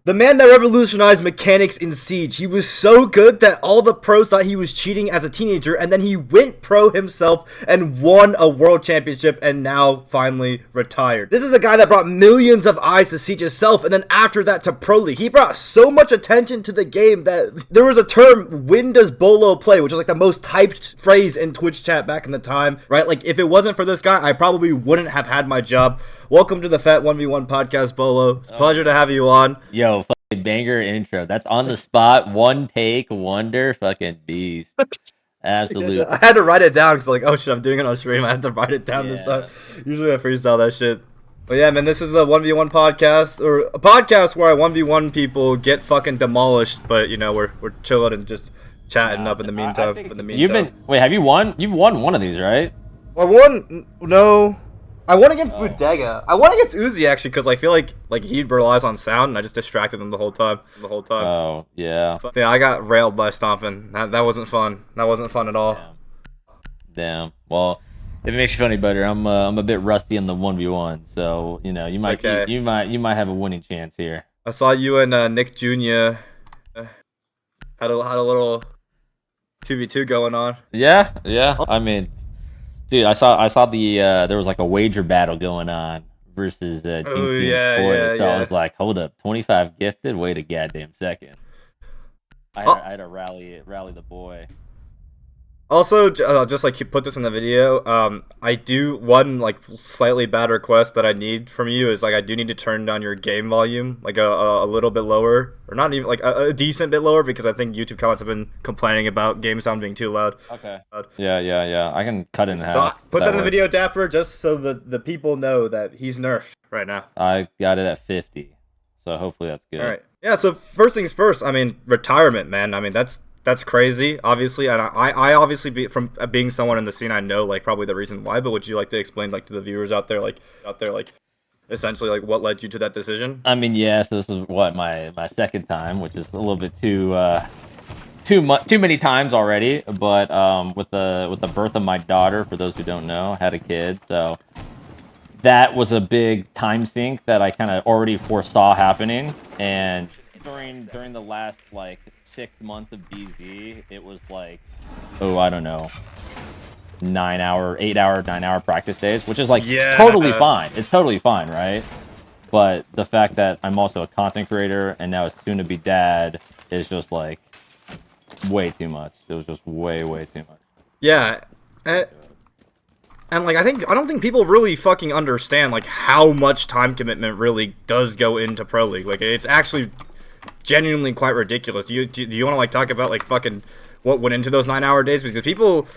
The man that revolutionized mechanics in Siege. He was so good that all the pros thought he was cheating as a teenager, and then he went pro himself and won a world championship and now finally retired. This is the guy that brought millions of eyes to Siege itself, and then after that to Pro League. He brought so much attention to the game that there was a term, when does Beaulo play, which is like the most typed phrase in Twitch chat back in the time, right? Like, if it wasn't for this guy, I probably wouldn't have had my job. Welcome to the Fett 1v1 podcast, Beaulo. It's a pleasure to have you on. Yo, fucking banger intro. That's on the spot. One take wonder. Fucking beast. Absolute. I had to write it down because, like, oh shit, I'm doing it on stream. I had to write it down this time. Usually I freestyle that shit. But yeah, man, this is the 1v1 podcast, or a podcast where I 1v1 people get fucking demolished, but, you know, we're chilling and just chatting up in the meantime. Have you won? You've won one of these, right? I won. No. I won against Bodega. I won against Uzi, actually, because I feel like he relies on sound, and I just distracted him the whole time. Oh, yeah. But, yeah, I got railed by stomping. That wasn't fun. That wasn't fun at all. Damn. Well, if it makes you feel any better, I'm a bit rusty in the 1v1, so, you know, you might you might have a winning chance here. I saw you and Nick Jr. had a little 2v2 going on. Yeah. I mean, dude, I saw the there was like a wager battle going on versus Boys. So I was like, hold up, 25 gifted. Wait a goddamn second. I had to rally the boy. Also, just like you put this in the video, I do one like slightly bad request that I need from you is like I do need to turn down your game volume like a little bit lower, or not even like a decent bit lower, because I think YouTube comments have been complaining about game sound being too loud. Okay. Yeah. I can cut it in half. So put that in the video, Dapper, just so the people know that he's nerfed right now. I got it at 50, so hopefully that's good. All right. Yeah. So first things first. I mean, retirement, man. I mean, that's crazy, obviously, and I obviously, from being someone in the scene, I know like probably the reason why. But would you like to explain like to the viewers out there, like essentially like what led you to that decision? I mean, so this is what my second time, which is a little bit too many times already. But with the birth of my daughter, for those who don't know, I had a kid, so that was a big time sink that I kind of already foresaw happening. And during the last like 6 months of DZ, it was like, I don't know, 9 hour practice days, which is like totally fine. It's totally fine, right? But the fact that I'm also a content creator and now a soon to be dad is just like way too much. It was just way too much. Yeah. And like I don't think people really fucking understand like how much time commitment really does go into Pro League. Like, it's actually genuinely quite ridiculous. Do you want to like talk about like fucking what went into those 9 hour days? Because people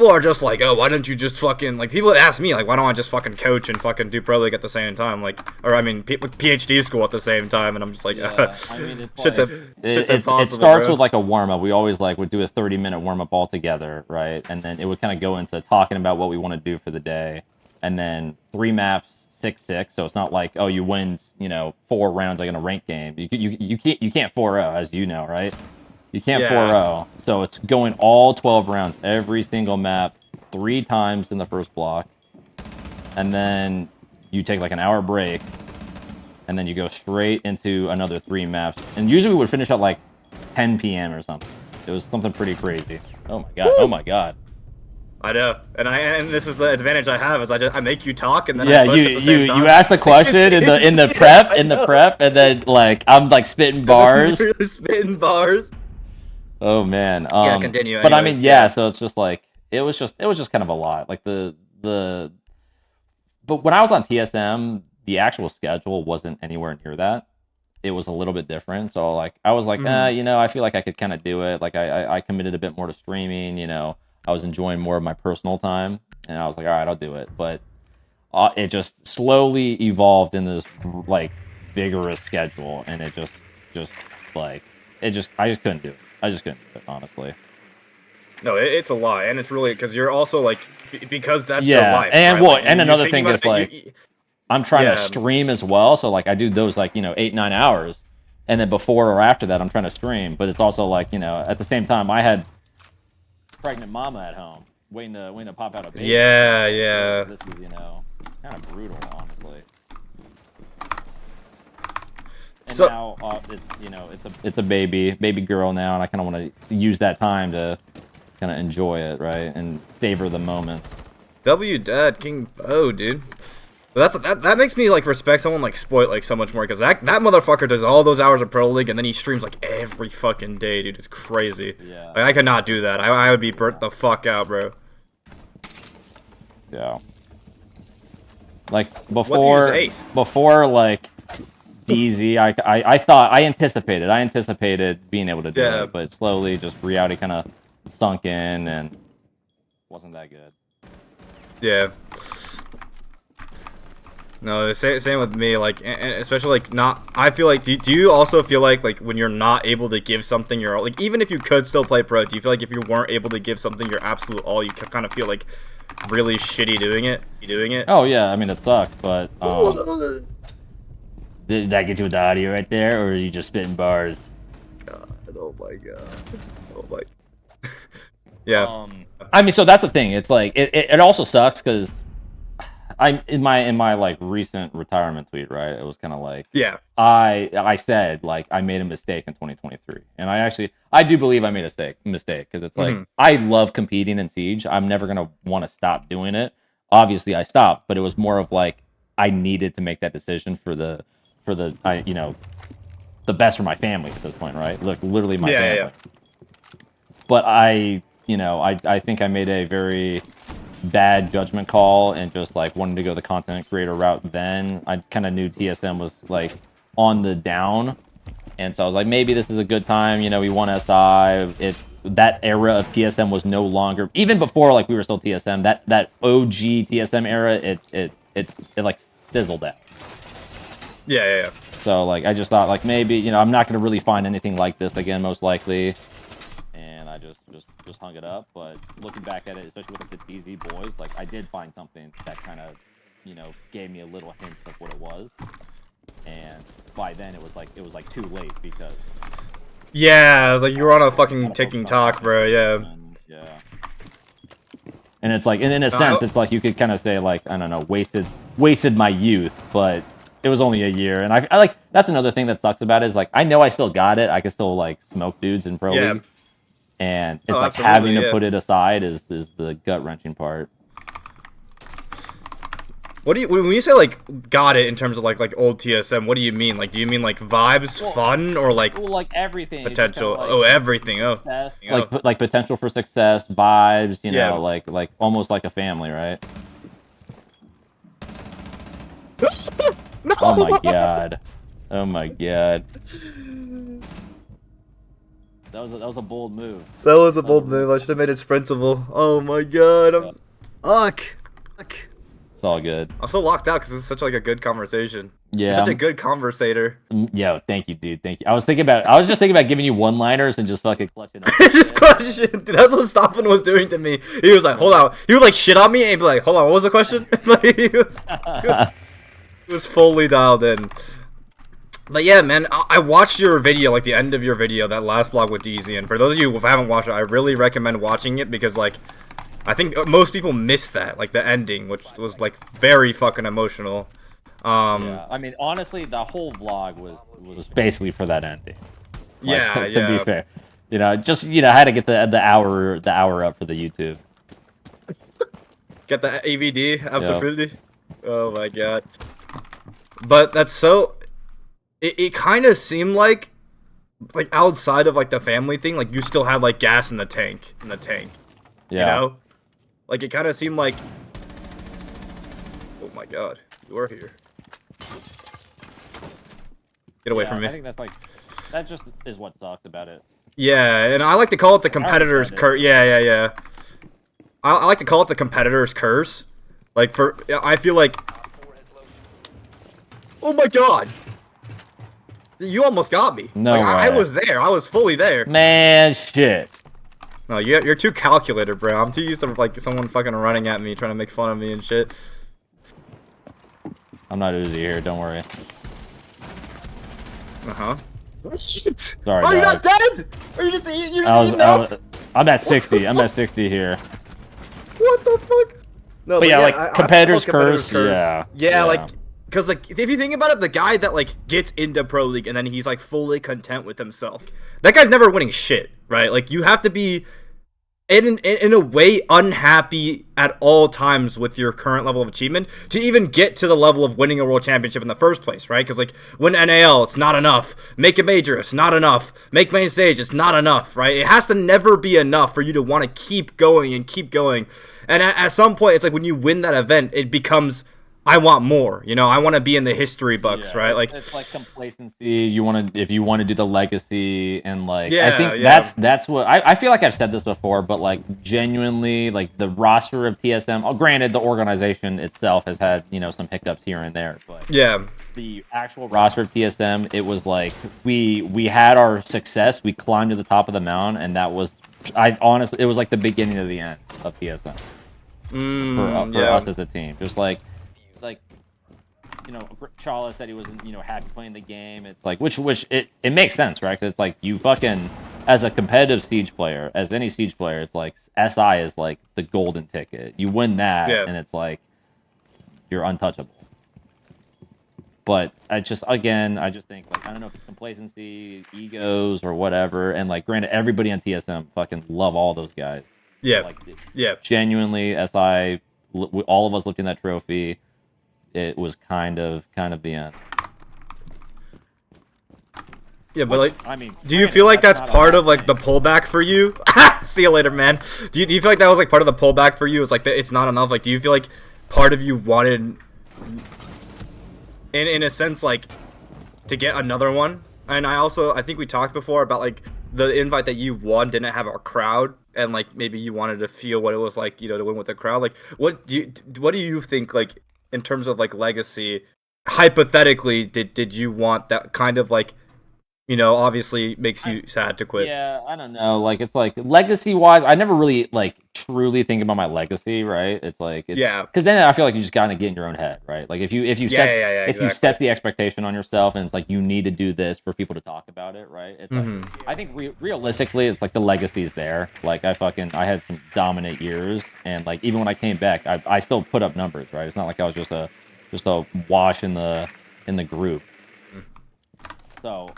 are just like, oh, why don't you just fucking, like, people ask me like, why don't I just fucking coach and fucking do Pro League at the same time, like, or I mean PhD school at the same time, and I'm just like, I mean, it starts with like a warm up. We always like would do a 30-minute warm up all together, right? And then it would kind of go into talking about what we want to do for the day, and then 3 maps. 6-6, so it's not like, oh, you win, 4 rounds like in a ranked game. You can't 4-0, as you know, right? You can't 4-0, so it's going all 12 rounds, every single map, 3 times in the first block, and then you take like an hour break, and then you go straight into another 3 maps, and usually we would finish at like 10 p.m. or something. It was something pretty crazy. Oh my god! Woo! Oh my god! I know, and this is the advantage I have is I make you talk, and then you ask the question in the prep, and then like I'm like spitting bars. Spitting bars. Oh man. Continue. But anyways, I mean, so it's just like it was just kind of a lot. Like but when I was on TSM, the actual schedule wasn't anywhere near that. It was a little bit different. So like I was like, I feel like I could kind of do it. Like I committed a bit more to streaming. I was enjoying more of my personal time, and I was like, all right, I'll do it. But it just slowly evolved in this like vigorous schedule, and it just like I just couldn't do it. I just couldn't do it, honestly. No, it's a lie, and it's really because you're also like because that's your life. And right? and another thing is like I'm trying to stream as well, so like I do those like 8-9 hours, and then before or after that I'm trying to stream. But it's also like at the same time I had pregnant mama at home waiting to pop out a baby. Yeah. This is kind of brutal, honestly. And So now it's a baby girl now, and I kind of want to use that time to kind of enjoy it, right, and savor the moments. W Dad King Oh, dude. That makes me like respect someone like Spoit like so much more, because that motherfucker does all those hours of Pro League and then he streams like every fucking day, dude. It's crazy. Yeah. Like I could not do that. I would be burnt the fuck out, bro. Yeah. Like before like DZ, I anticipated being able to do it, but slowly just reality kind of sunk in and wasn't that good. Yeah. No, same with me. Like, and especially like not. I feel like. Do you also feel like when you're not able to give something your like, even if you could still play pro, do you feel like if you weren't able to give something your absolute all, you kind of feel like really shitty doing it? Oh yeah, I mean it sucks, but did that get you with the audio right there, or are you just spitting bars? God, oh my god, oh my. Yeah. I mean, so that's the thing. It's like it also sucks because I'm in my like recent retirement tweet, right? It was kind of like, yeah, I said like I made a mistake in 2023, and I do believe I made a mistake because it's like I love competing in Siege. I'm never gonna want to stop doing it. Obviously, I stopped, but it was more of like I needed to make that decision for the the best for my family at this point, right? Look, literally my family. Yeah. But I think I made a very bad judgment call and just like wanted to go the content creator route. Then I kind of knew TSM was like on the down, and so I was like, maybe this is a good time. We won SI. That era of TSM was no longer, even before like we were still TSM. That OG TSM era, it like fizzled out. Yeah. So like I just thought like maybe I'm not gonna really find anything like this again, most likely. I just hung it up, but looking back at it, especially with the DZ boys, like I did find something that kind of, gave me a little hint of what it was, and by then it was like too late because. Yeah, it was like you were on a fucking ticking clock, bro. Yeah. Yeah. And it's like, in a sense, it's like you could kind of say like I don't know, wasted my youth, but it was only a year, and I like that's another thing that sucks about it is like I know I still got it, I could still like smoke dudes in pro league. And it's like having to put it aside is the gut-wrenching part. When you say like got it in terms of like old TSM, what do you mean? Like, do you mean like vibes, fun, or like everything potential? Like, everything. Success, like potential for success, vibes. Know, like almost like a family, right? No. Oh my god! Oh my god! That was a bold move. That was a bold move. I should have made it sprintable. Oh my god. Fuck. It's all good. I'm so locked out because this is such like a good conversation. Yeah. You're such a good conversator. Yo, thank you, dude. Thank you. I was just thinking about giving you one-liners and just fucking clutching up. Just clutching. Dude, that's what Stoppin was doing to me. He was like, hold on. He would like shit on me and be like, hold on, what was the question? Like, he was fully dialed in. But yeah, man, I watched your video, like the end of your video, that last vlog with DZ, and for those of you who haven't watched it, I really recommend watching it because, like, I think most people missed that, like the ending, which was like very fucking emotional. Yeah, I mean, honestly, the whole vlog was basically for that ending. Like, yeah, to be fair, just I had to get the hour up for the YouTube. Get the AVD, absolutely. Yep. Oh my god. But that's so. It kind of seemed like outside of like the family thing, like you still had like gas in the tank. Yeah. Like it kind of seemed like. Oh my god, you are here. Get away from me. I think that just is what sucks about it. Yeah, and I like to call it the competitor's curse. Yeah. I like to call it the competitor's curse. Like I feel like. Oh my god. You almost got me. No way. I was there. I was fully there. Man, shit. No, you're too calculated, bro. I'm too used to like someone fucking running at me, trying to make fun of me and shit. I'm not Uzi here. Don't worry. Shit. Sorry. Are you not dead? Are you just eating up? I'm at 60. I'm at 60 here. What the fuck? No, but yeah, like competitor's curse. Yeah. Yeah, like because like if you think about it, the guy that like gets into Pro League and then he's like fully content with himself, that guy's never winning shit, right? Like you have to be in a way unhappy at all times with your current level of achievement to even get to the level of winning a world championship in the first place, right? Because like win NAL, it's not enough. Make a major, it's not enough. Make main stage, it's not enough, right? It has to never be enough for you to want to keep going and keep going. And at some point, it's like when you win that event, it becomes, I want more. You know, I want to be in the history books, right? Like it's like complacency. You want to, if you want to do the legacy, and like Yeah, I think yeah. that's what I feel like I've said this before, but like genuinely, like the roster of TSM. Oh, granted, the organization itself has had some hiccups here and there, but yeah, the actual roster of TSM, it was like we had our success, we climbed to the top of the mountain, and that was, I honestly, it was like the beginning of the end of TSM for us as a team. Just like Chala said he wasn't happy playing the game. It's like which it makes sense, right? 'Cause it's like you fucking, as a competitive Siege player, as any Siege player, it's like SI is like the golden ticket. You win that, and it's like you're untouchable. But I just think, like, I don't know if it's complacency, egos, or whatever. And like, granted, everybody on TSM fucking love all those guys. Yeah, like, yeah. Genuinely, SI, all of us looking at that trophy, it was kind of the end. Yeah, but like, I mean, do you feel like that's part of like the pullback for you? See you later, man. Do you feel like that was like part of the pullback for you? It's like it's not enough. Like, do you feel like part of you wanted, in a sense, like to get another one? And I think we talked before about like the invite that you won didn't have a crowd, and like maybe you wanted to feel what it was like, to win with the crowd. Like, what do you think, like in terms of like legacy? Hypothetically, did you want that kind of like, obviously makes you sad to quit? Yeah, I don't know. Like, it's like legacy wise, I never really like truly think about my legacy, right? It's like, because then I feel like you just gotta get in your own head, right? Like if you set you set the expectation on yourself, and it's like you need to do this for people to talk about it, right? It's like, I think realistically, it's like the legacy's there. Like I had some dominant years, and like even when I came back, I still put up numbers, right? It's not like I was just a wash in the group. So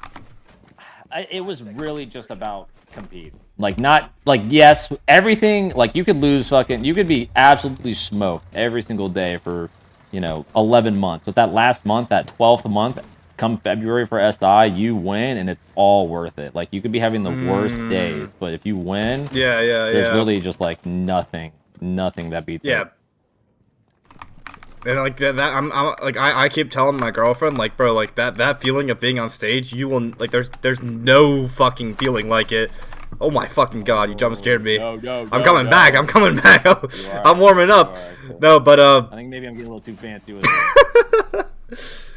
it was really just about competing. Like, not like, yes, everything, like you could be absolutely smoked every single day for 11 months, but that last month, that 12th month, come February for SI, you win and it's all worth it. Like, you could be having the worst days, but if you win, there's really just like nothing that beats it. And like that, I'm like I keep telling my girlfriend, like, bro, like that feeling of being on stage, you will, like, there's no fucking feeling like it. Oh my fucking god, you jump scared me. I'm coming back. Oh, I'm warming up. Cool. No, but I think maybe I'm getting a little too fancy with it.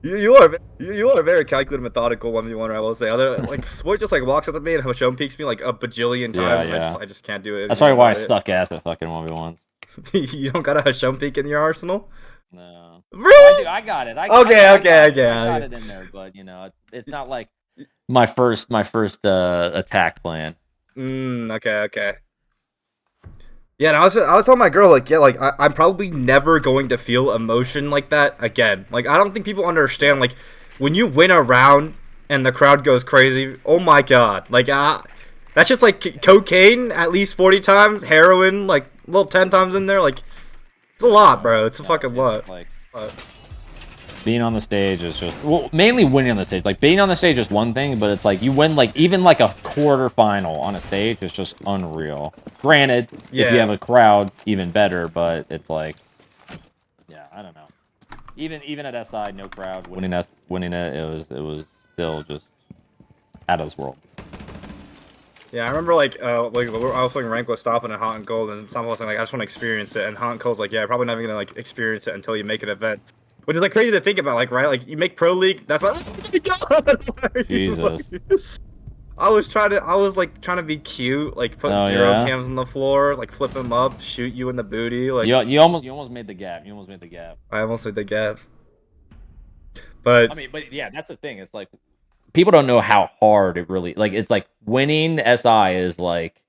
You are very calculated, methodical 1v1. I will say, like Sport just like walks up at me and Hashon peeks me like a bajillion times. Yeah. I just can't do it. That's probably why I suck ass at fucking 1v1s. You don't got a Hashon peek in your arsenal? No. Really? I got it. Okay. I got it in there, but it's not like my first attack plan. Okay. Yeah, and I was telling my girl, like, yeah, like I'm probably never going to feel emotion like that again. Like, I don't think people understand, like, when you win a round and the crowd goes crazy. Oh my god, like that's just like cocaine at least 40 times, heroin like a little 10 times in there. Like, it's a lot, bro. It's a fucking lot. Like, being on the stage is just, well, mainly winning on the stage. Like, being on the stage is one thing, but it's like you win, like, even like a quarterfinal on a stage is just unreal. Granted, if you have a crowd, even better, but it's like, yeah, I don't know. Even at SI, no crowd, winning it was still just out of this world. Yeah, I remember like I was playing rank with Stoppin' and Hot and Cold, and someone was like, I just want to experience it, and Hot and Cold's like, yeah, probably not even gonna like experience it until you make an event. Which is like crazy to think about, like, right? Like, you make Pro League, that's like, Jesus. I was trying to be cute, like put zero cams on the floor, like flip them up, shoot you in the booty, like. You almost made the gap. I almost made the gap. But I mean, yeah, that's the thing. It's like, people don't know how hard it really, like, it's like winning SI is like,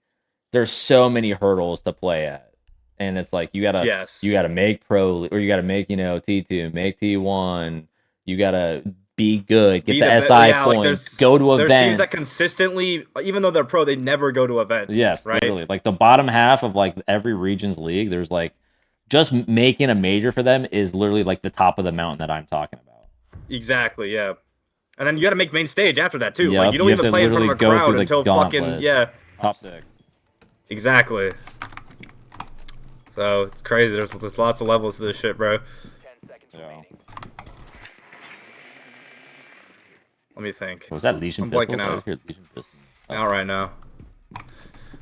there's so many hurdles to play at. and it's like you gotta Yes. make pro, or you gotta make, you know, T2, make T1. You gotta be good, get Be the the SI yeah, like points, go to there's teams that events. consistently, even though they're pro, they never go to events, Yes, right? literally. Like the bottom half of like every region's league, there's like just making a major for them is literally like the top of the mountain that I'm talking about. Exactly, yeah. And then you got to make main stage after that too. Like Yep, you you don't have even to play in front literally of a go through crowd the until fucking gauntlet. yeah. Top 6. Exactly. So it's crazy. There's lots of levels to this shit, bro. Yeah. Let me think. Was that Legion I'm pistol? blanking out. Legion pistol. Oh. Out right now.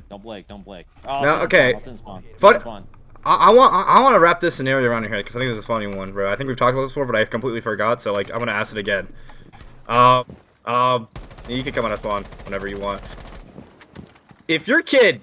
Don't blink. Don't blink. Oh, No, okay. I want to wrap this scenario around here because I think this is a funny one, bro. I think we've talked about this before, but I completely forgot. So like, I'm gonna ask it again. You can come on a spawn whenever you want. If your kid,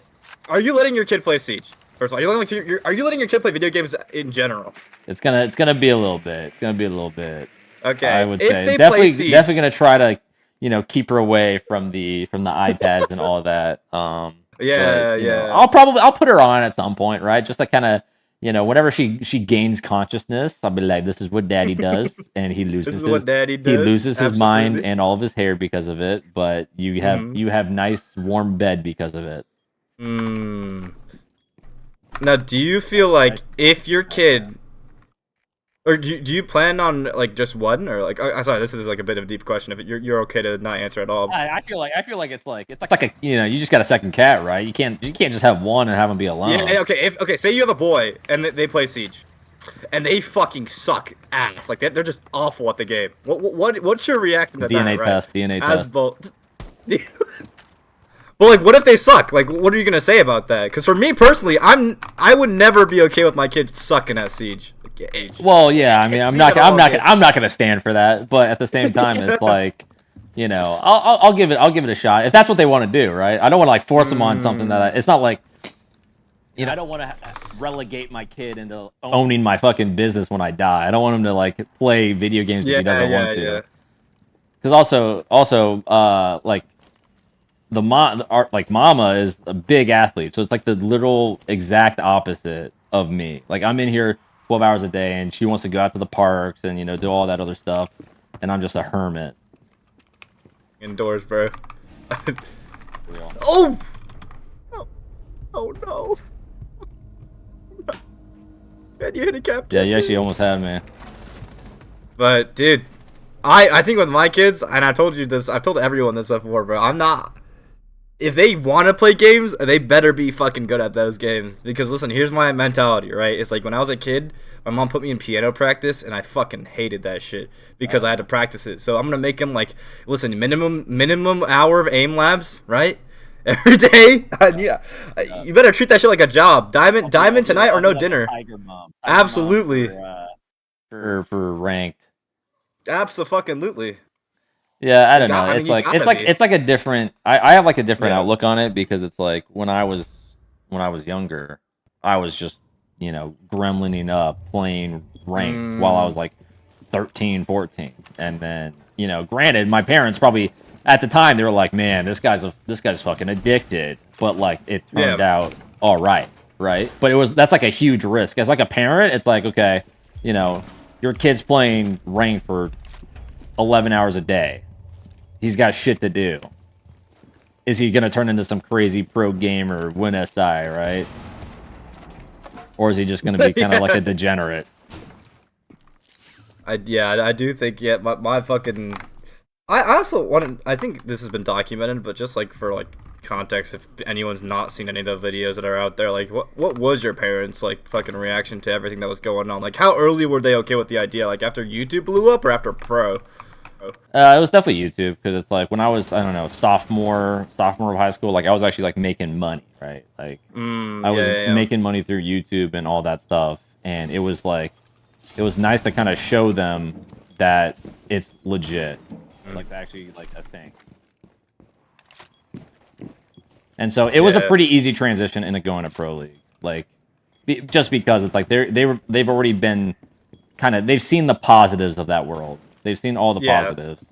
are you letting your kid play Siege? First of all, are you letting your kid play video games in general? It's gonna be a little bit. It's gonna be a little bit. Okay. I would if say they definitely play Siege, gonna try to, you know, keep her away from the iPads and all of that. Yeah, but, you know, yeah. I'll put her on at some point, right? Just to kind of, you know, whenever she gains consciousness, I'll be like, this is what Daddy does, and he loses what Daddy does. he loses his mind Absolutely. and all of his hair because of it. But you have nice warm bed because of it. Now, do you feel like if your kid, or do you plan on like just one, or like I'm sorry, this is like a bit of a deep question. If you're okay to not answer at all. I feel like it's like a, you know, you just got a second cat, right? You can't just have one and have them be alone. Yeah. Okay. Say you have a boy and they play Siege, and they fucking suck ass. Like they're just awful at the game. What's your reaction to DNA that? test. Right? DNA As test. both. Well, like, what if they suck? Like, what are you gonna say about that? Because for me personally, I would never be okay with my kids sucking at Siege. Like, well, yeah, I mean, I'm not gonna stand for that. But at the same time, it's like, you know, I'll give it a shot if that's what they want to do, right? I don't want to like force them on something that it's not like, you know, I don't want to relegate my kid into owning my fucking business when I die. I don't want him to like play video games if he doesn't want to. Yeah. Because also, like. Mama is a big athlete, so it's like the literal exact opposite of me. Like I'm in here 12 hours a day, and she wants to go out to the parks and, you know, do all that other stuff, and I'm just a hermit. Indoors, bro. Real. Oh no! Man, you handicapped. Yeah, you actually almost had me. But dude, I think with my kids, and I told you this, I've told everyone this before, bro. I'm not. If they want to play games, they better be fucking good at those games. Because listen, here's my mentality, right? It's like when I was a kid, my mom put me in piano practice, and I fucking hated that shit because I had to practice it. So I'm gonna make them like, listen, minimum hour of aim labs, right? Every day. Yeah, you better treat that shit like a job. Diamond tonight or no dinner. Tiger mom. Absolutely. For ranked. Absolutely. Yeah, I don't know. It's like a different. I have like a different outlook on it because it's like when I was younger, I was just, you know, gremlining up playing ranked while I was like 13, 14, and then, you know, granted, my parents probably at the time they were like, man, this guy's fucking addicted, but like it turned out all right, but that's like a huge risk as like a parent. It's like, okay, you know, your kid's playing ranked for 11 hours a day. He's got shit to do. Is he gonna turn into some crazy pro gamer, win SI, right? Or is he just gonna be kind of like a degenerate? I do think my fucking. I also want to. I think this has been documented, but just like for like context, if anyone's not seen any of the videos that are out there, like what was your parents' like fucking reaction to everything that was going on? Like how early were they okay with the idea? Like after YouTube blew up or after pro? It was definitely YouTube because it's like when I was, I don't know, sophomore of high school, like I was actually like making money, right? Like I was making money through YouTube and all that stuff, and it was like it was nice to kind of show them that it's legit, like actually like a thing. And so it was a pretty easy transition into going to pro league, like just because it's like they've already been kind of, they've seen the positives of that world. They've seen all the positives.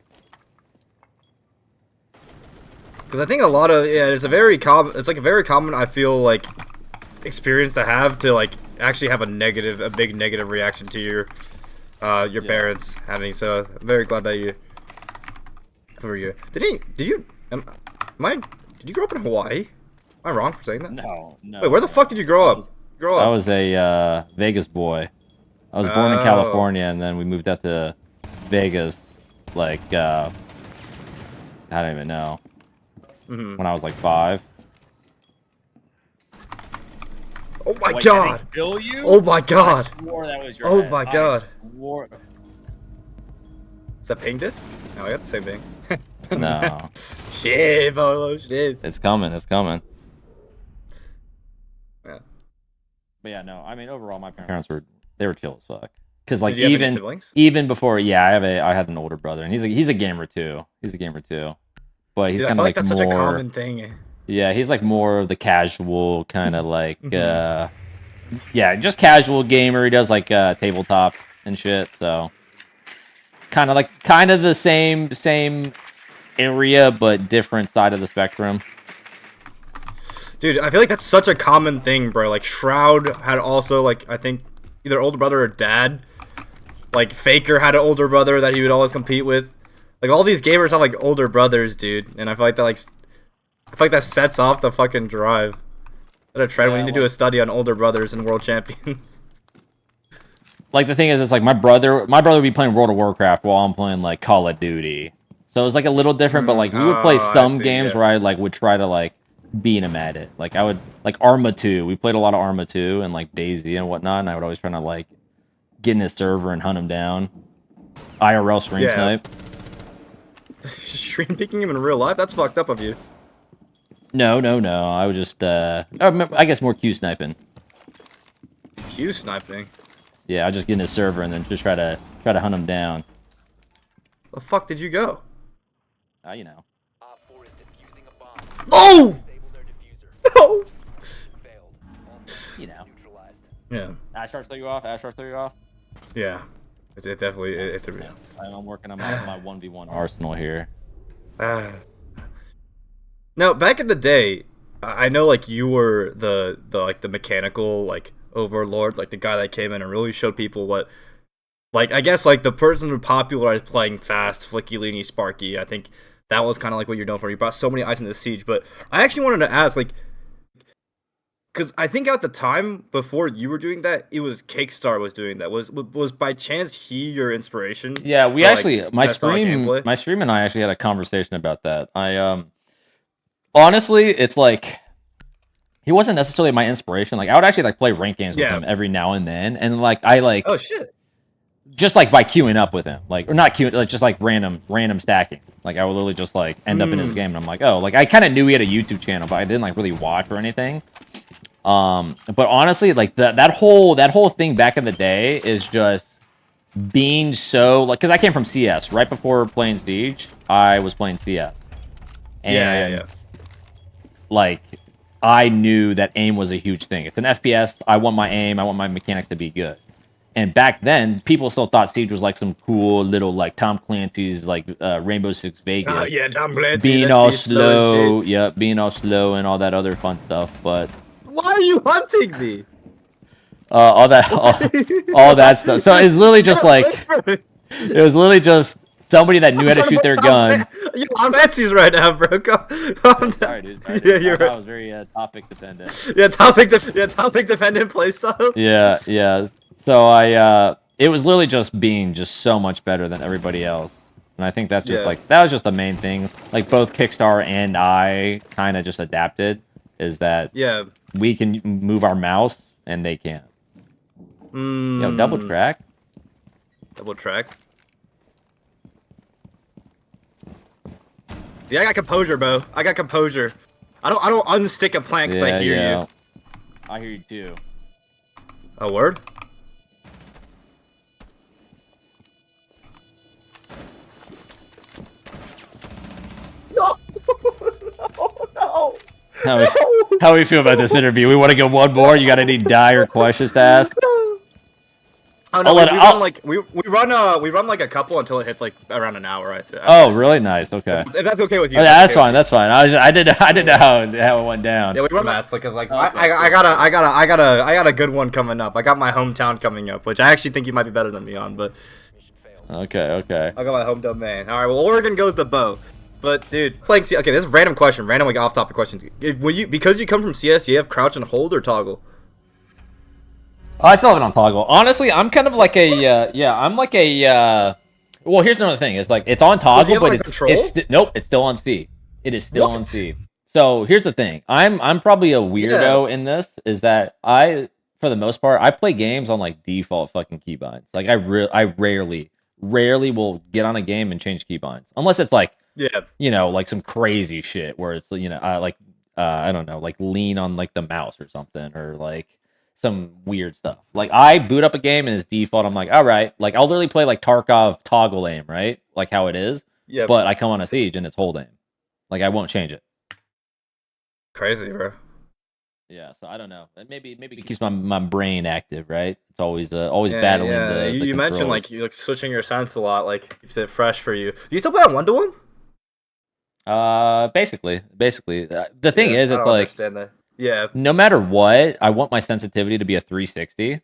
Because I think a lot of it's a very common. I feel like experience to have to like actually have a big negative reaction to your parents having. So I'm very glad that you. Who are you? Did you grow up in Hawaii? Am I wrong for saying that? No. Wait, where the fuck did you grow up? I was a Vegas boy. I was born in California, and then we moved out to Vegas, like, I don't even know, when I was like 5. Oh my god! Did I kill you? Oh my god! I swore that was your Oh head. my god! Swore... Is that pinged it? No, I got the same thing. No. Shit, Beaulo, shit. It's coming, it's coming. Yeah. But yeah, no, I mean, overall, my parents were chill as fuck. Because like even before, yeah, I had an older brother, and he's a gamer too. But he's kind of like that's more. Such a common thing. Yeah, he's like more of the casual kind of like, yeah, just casual gamer. He does like tabletop and shit. So kind of the same area, but different side of the spectrum. Dude, I feel like that's such a common thing, bro. Like Shroud had also like I think either older brother or dad. Like Faker had an older brother that he would always compete with. Like all these gamers have like older brothers, dude. And I feel like that sets off the fucking drive. That's a trend. We need to do a study on older brothers and world champions. Like the thing is, it's like my brother would be playing World of Warcraft while I'm playing like Call of Duty. So it was like a little different, but like we would play some games where I like would try to like beat him at it. Like I would like Arma 2. We played a lot of Arma 2 and like Daisy and whatnot, and I would always try to like get in his server and hunt him down. IRL stream snipe. Stream picking him in real life? That's fucked up of you. No. I was just I guess more Q sniping. Q sniping? Yeah, I just get in his server and then just try to hunt him down. The fuck did you go? You know. Oh! No! You know. Yeah. Ashar throw you off? Yeah. It definitely... I'm working on my 1v1 arsenal here. Now, back in the day, I know like you were the mechanical like overlord, like the guy that came in and really showed people what, like I guess like the person who popularized playing fast, flicky, leany, sparky. I think that was kind of like what you're known for. You brought so many eyes into Siege, but I actually wanted to ask like, because I think at the time before you were doing that, it was Cakestar was doing that. Was by chance he your inspiration? Yeah, we actually like, my stream and I actually had a conversation about that. I honestly, it's like he wasn't necessarily my inspiration. Like I would actually like play rank games with him every now and then, and like I like oh shit, just like by queuing up with him, like or not queuing, like just like random stacking. Like I would literally just like end up in his game, and I'm like, oh, like I kind of knew he had a YouTube channel, but I didn't like really watch or anything. But honestly, like that whole thing back in the day is just being so like, because I came from CS right before playing Siege. I was playing CS, and like I knew that aim was a huge thing. It's an FPS. I want my aim. I want my mechanics to be good. And back then, people still thought Siege was like some cool little like Tom Clancy's like Rainbow Six Vegas. Oh yeah, Tom Clancy. Being all slow, being all slow and all that other fun stuff. But why are you hunting me? All that stuff. So it's literally just like it was literally just somebody that knew how to shoot their guns. I'm Etsy's right now, bro. Sorry, dude. Yeah, you're right. I was very topic dependent. Topic dependent playstyle. Yeah. So it was literally just being just so much better than everybody else, and I think that's just like that was just the main thing. Like both Kickstar and I kind of just adapted. Is that we can move our mouse and they can't. Yo, double track. Yeah, I got composure, Bo. I got composure. I don't unstick a plank because I hear you. I hear you too. A word? No! No! How do we feel about this interview? We want to go one more? You got any dire questions to ask? Oh no, we run like a couple until it hits like around an hour. I think. Oh, really nice. Okay. If that's okay with you. Oh, yeah, that's fine. That's fine. I didn't know how it went down. Yeah, we run that because like I got a good one coming up. I got my hometown coming up, which I actually think you might be better than me on. But okay. I got my home domain. All right, well Oregon goes to Bo. But dude, playing CS. Okay, this is a random question, random like off-topic question. Because you come from CS, do you have crouch and hold or toggle? I still have it on toggle. Honestly, I'm kind of like I'm like a. Well, here's another thing. It's like it's on toggle, but nope, it's still on C. It is still on C. So here's the thing. I'm probably a weirdo in this. Is that for the most part, I play games on like default fucking keybinds. Like I rarely will get on a game and change keybinds unless it's like like some crazy shit where it's I don't know, like lean on like the mouse or something or like some weird stuff. Like I boot up a game and it's default. I'm like, all right, like I'll literally play like Tarkov toggle aim, right? Like how it is. Yeah. But I come on a siege and it's hold aim. Like I won't change it. Crazy, bro. Yeah, so I don't know. Maybe it keeps my brain active, right? It's always battling. Yeah. You mentioned like you like switching your sense a lot, like keeps it fresh for you. Do you still play on 1-to-1? Basically. The thing is, it's like no matter what, I want my sensitivity to be a 360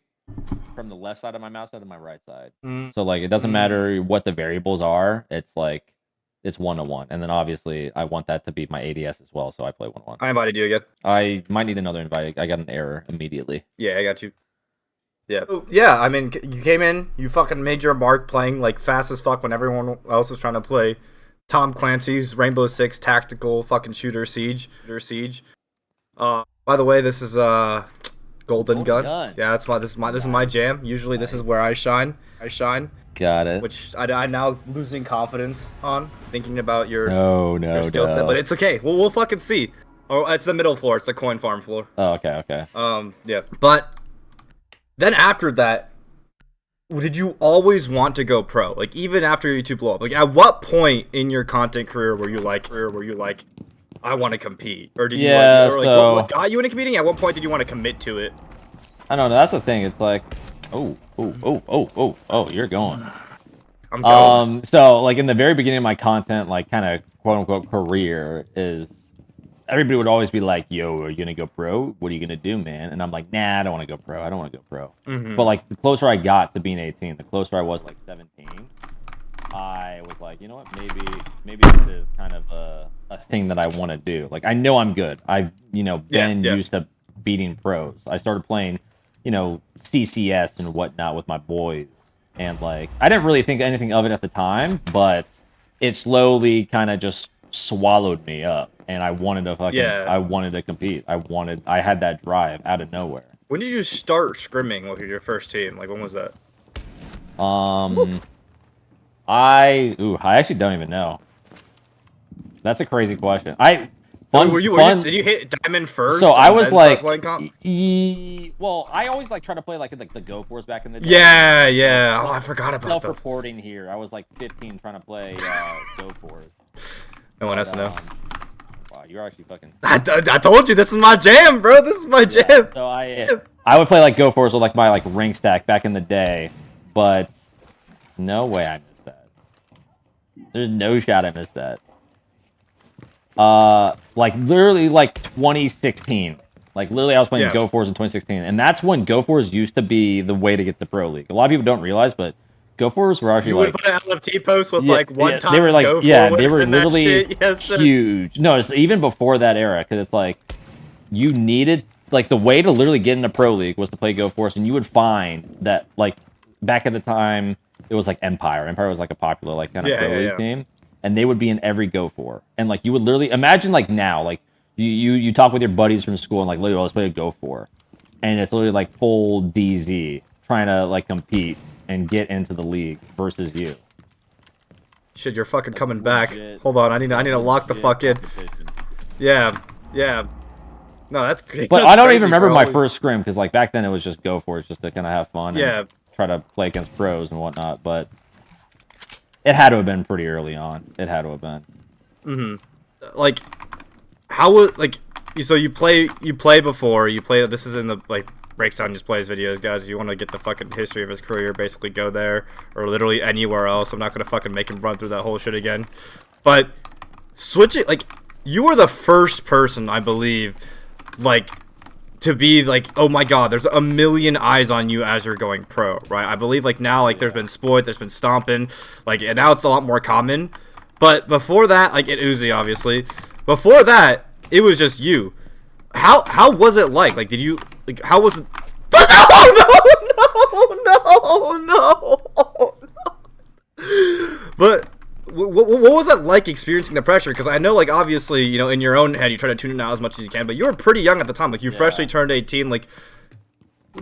from the left side of my mouse to my right side. So like it doesn't matter what the variables are. It's like it's 1-to-1, and then obviously I want that to be my ADS as well. So I play 1-to-1. I invited you again. I might need another invite. I got an error immediately. Yeah, I got you. Yeah. Yeah, I mean, you came in, you fucking made your mark playing like fast as fuck when everyone else was trying to play Tom Clancy's Rainbow Six tactical fucking shooter Siege. By the way, this is Golden Gun. Yeah, this is my jam. Usually this is where I shine. Got it. Which I'm now losing confidence on, thinking about your skill set. But it's okay. We'll fucking see. Oh, it's the middle floor. It's the coin farm floor. Oh, okay. Yeah. But then after that, did you always want to go pro? Like even after YouTube blow up? Like at what point in your content career were you like I want to compete? Or did you what got you into competing? At what point did you want to commit to it? I don't know. That's the thing. It's like oh, you're going. I'm going. So like in the very beginning of my content, like kind of quote unquote career is everybody would always be like, yo, are you gonna go pro? What are you gonna do, man? And I'm like, nah, I don't want to go pro. But like the closer I got to being 18, the closer I was like 17, I was like, you know what, maybe this is kind of a thing that I want to do. Like I know I'm good. I've been used to beating pros. I started playing CCS and whatnot with my boys, and like I didn't really think anything of it at the time, but it slowly kind of just swallowed me up, and I wanted to I wanted to compete. I had that drive out of nowhere. When did you start scrimming with your first team? Like when was that? I actually don't even know. That's a crazy question. Did you hit diamond first? So I was like, well, I always like try to play like the Go Force back in the day. Yeah. Oh, I forgot about that. Self-reporting here. I was like 15 trying to play Go Force. No one has to know. Wow, you're actually fucking. I told you this is my jam, bro. This is my jam. So I would play like Go Force with like my like rank stack back in the day, but no way I missed that. There's no shot I missed that. Like literally like 2016. Like literally I was playing Go Force in 2016, and that's when Go Force used to be the way to get the pro league. A lot of people don't realize, but Go Force were actually like, you would put an LFT post with like one top. They were like Go they were literally huge. No, it's even before that era, because it's like you needed like the way to literally get into pro league was to play Go Force, and you would find that like back at the time it was like Empire. Empire was like a popular like kind of pro league team. And they would be in every Go For. And like you would literally imagine like now, like you talk with your buddies from school and like literally let's play a Go For. And it's literally like full DZ trying to like compete and get into the league versus you. Shit, you're fucking coming back. Hold on, I need to lock the fuck in. Yeah. No, that's great. But I don't even remember my first scrim, because like back then it was just Go For it, just to kind of have fun and try to play against pros and whatnot. But it had to have been pretty early on. It had to have been. Like, how would so you play before you play? This is in the like breaks down his plays videos, guys. If you want to get the fucking history of his career, basically go there, or literally anywhere else. I'm not gonna fucking make him run through that whole shit again. But switch it, like, you were the first person, I believe, like, to be like, oh my god, there's a million eyes on you as you're going pro, right? I believe, like, now, like, there's been Sploit, there's been Stompin', like, and now it's a lot more common. But before that, like, it Uzi, obviously. Before that, it was just you. How was it like? Like, did you, like, how was it? No. But what was it like experiencing the pressure? Because I know, like, obviously, you know, in your own head, you try to tune it out as much as you can, but you were pretty young at the time. Like, you freshly turned 18. Like,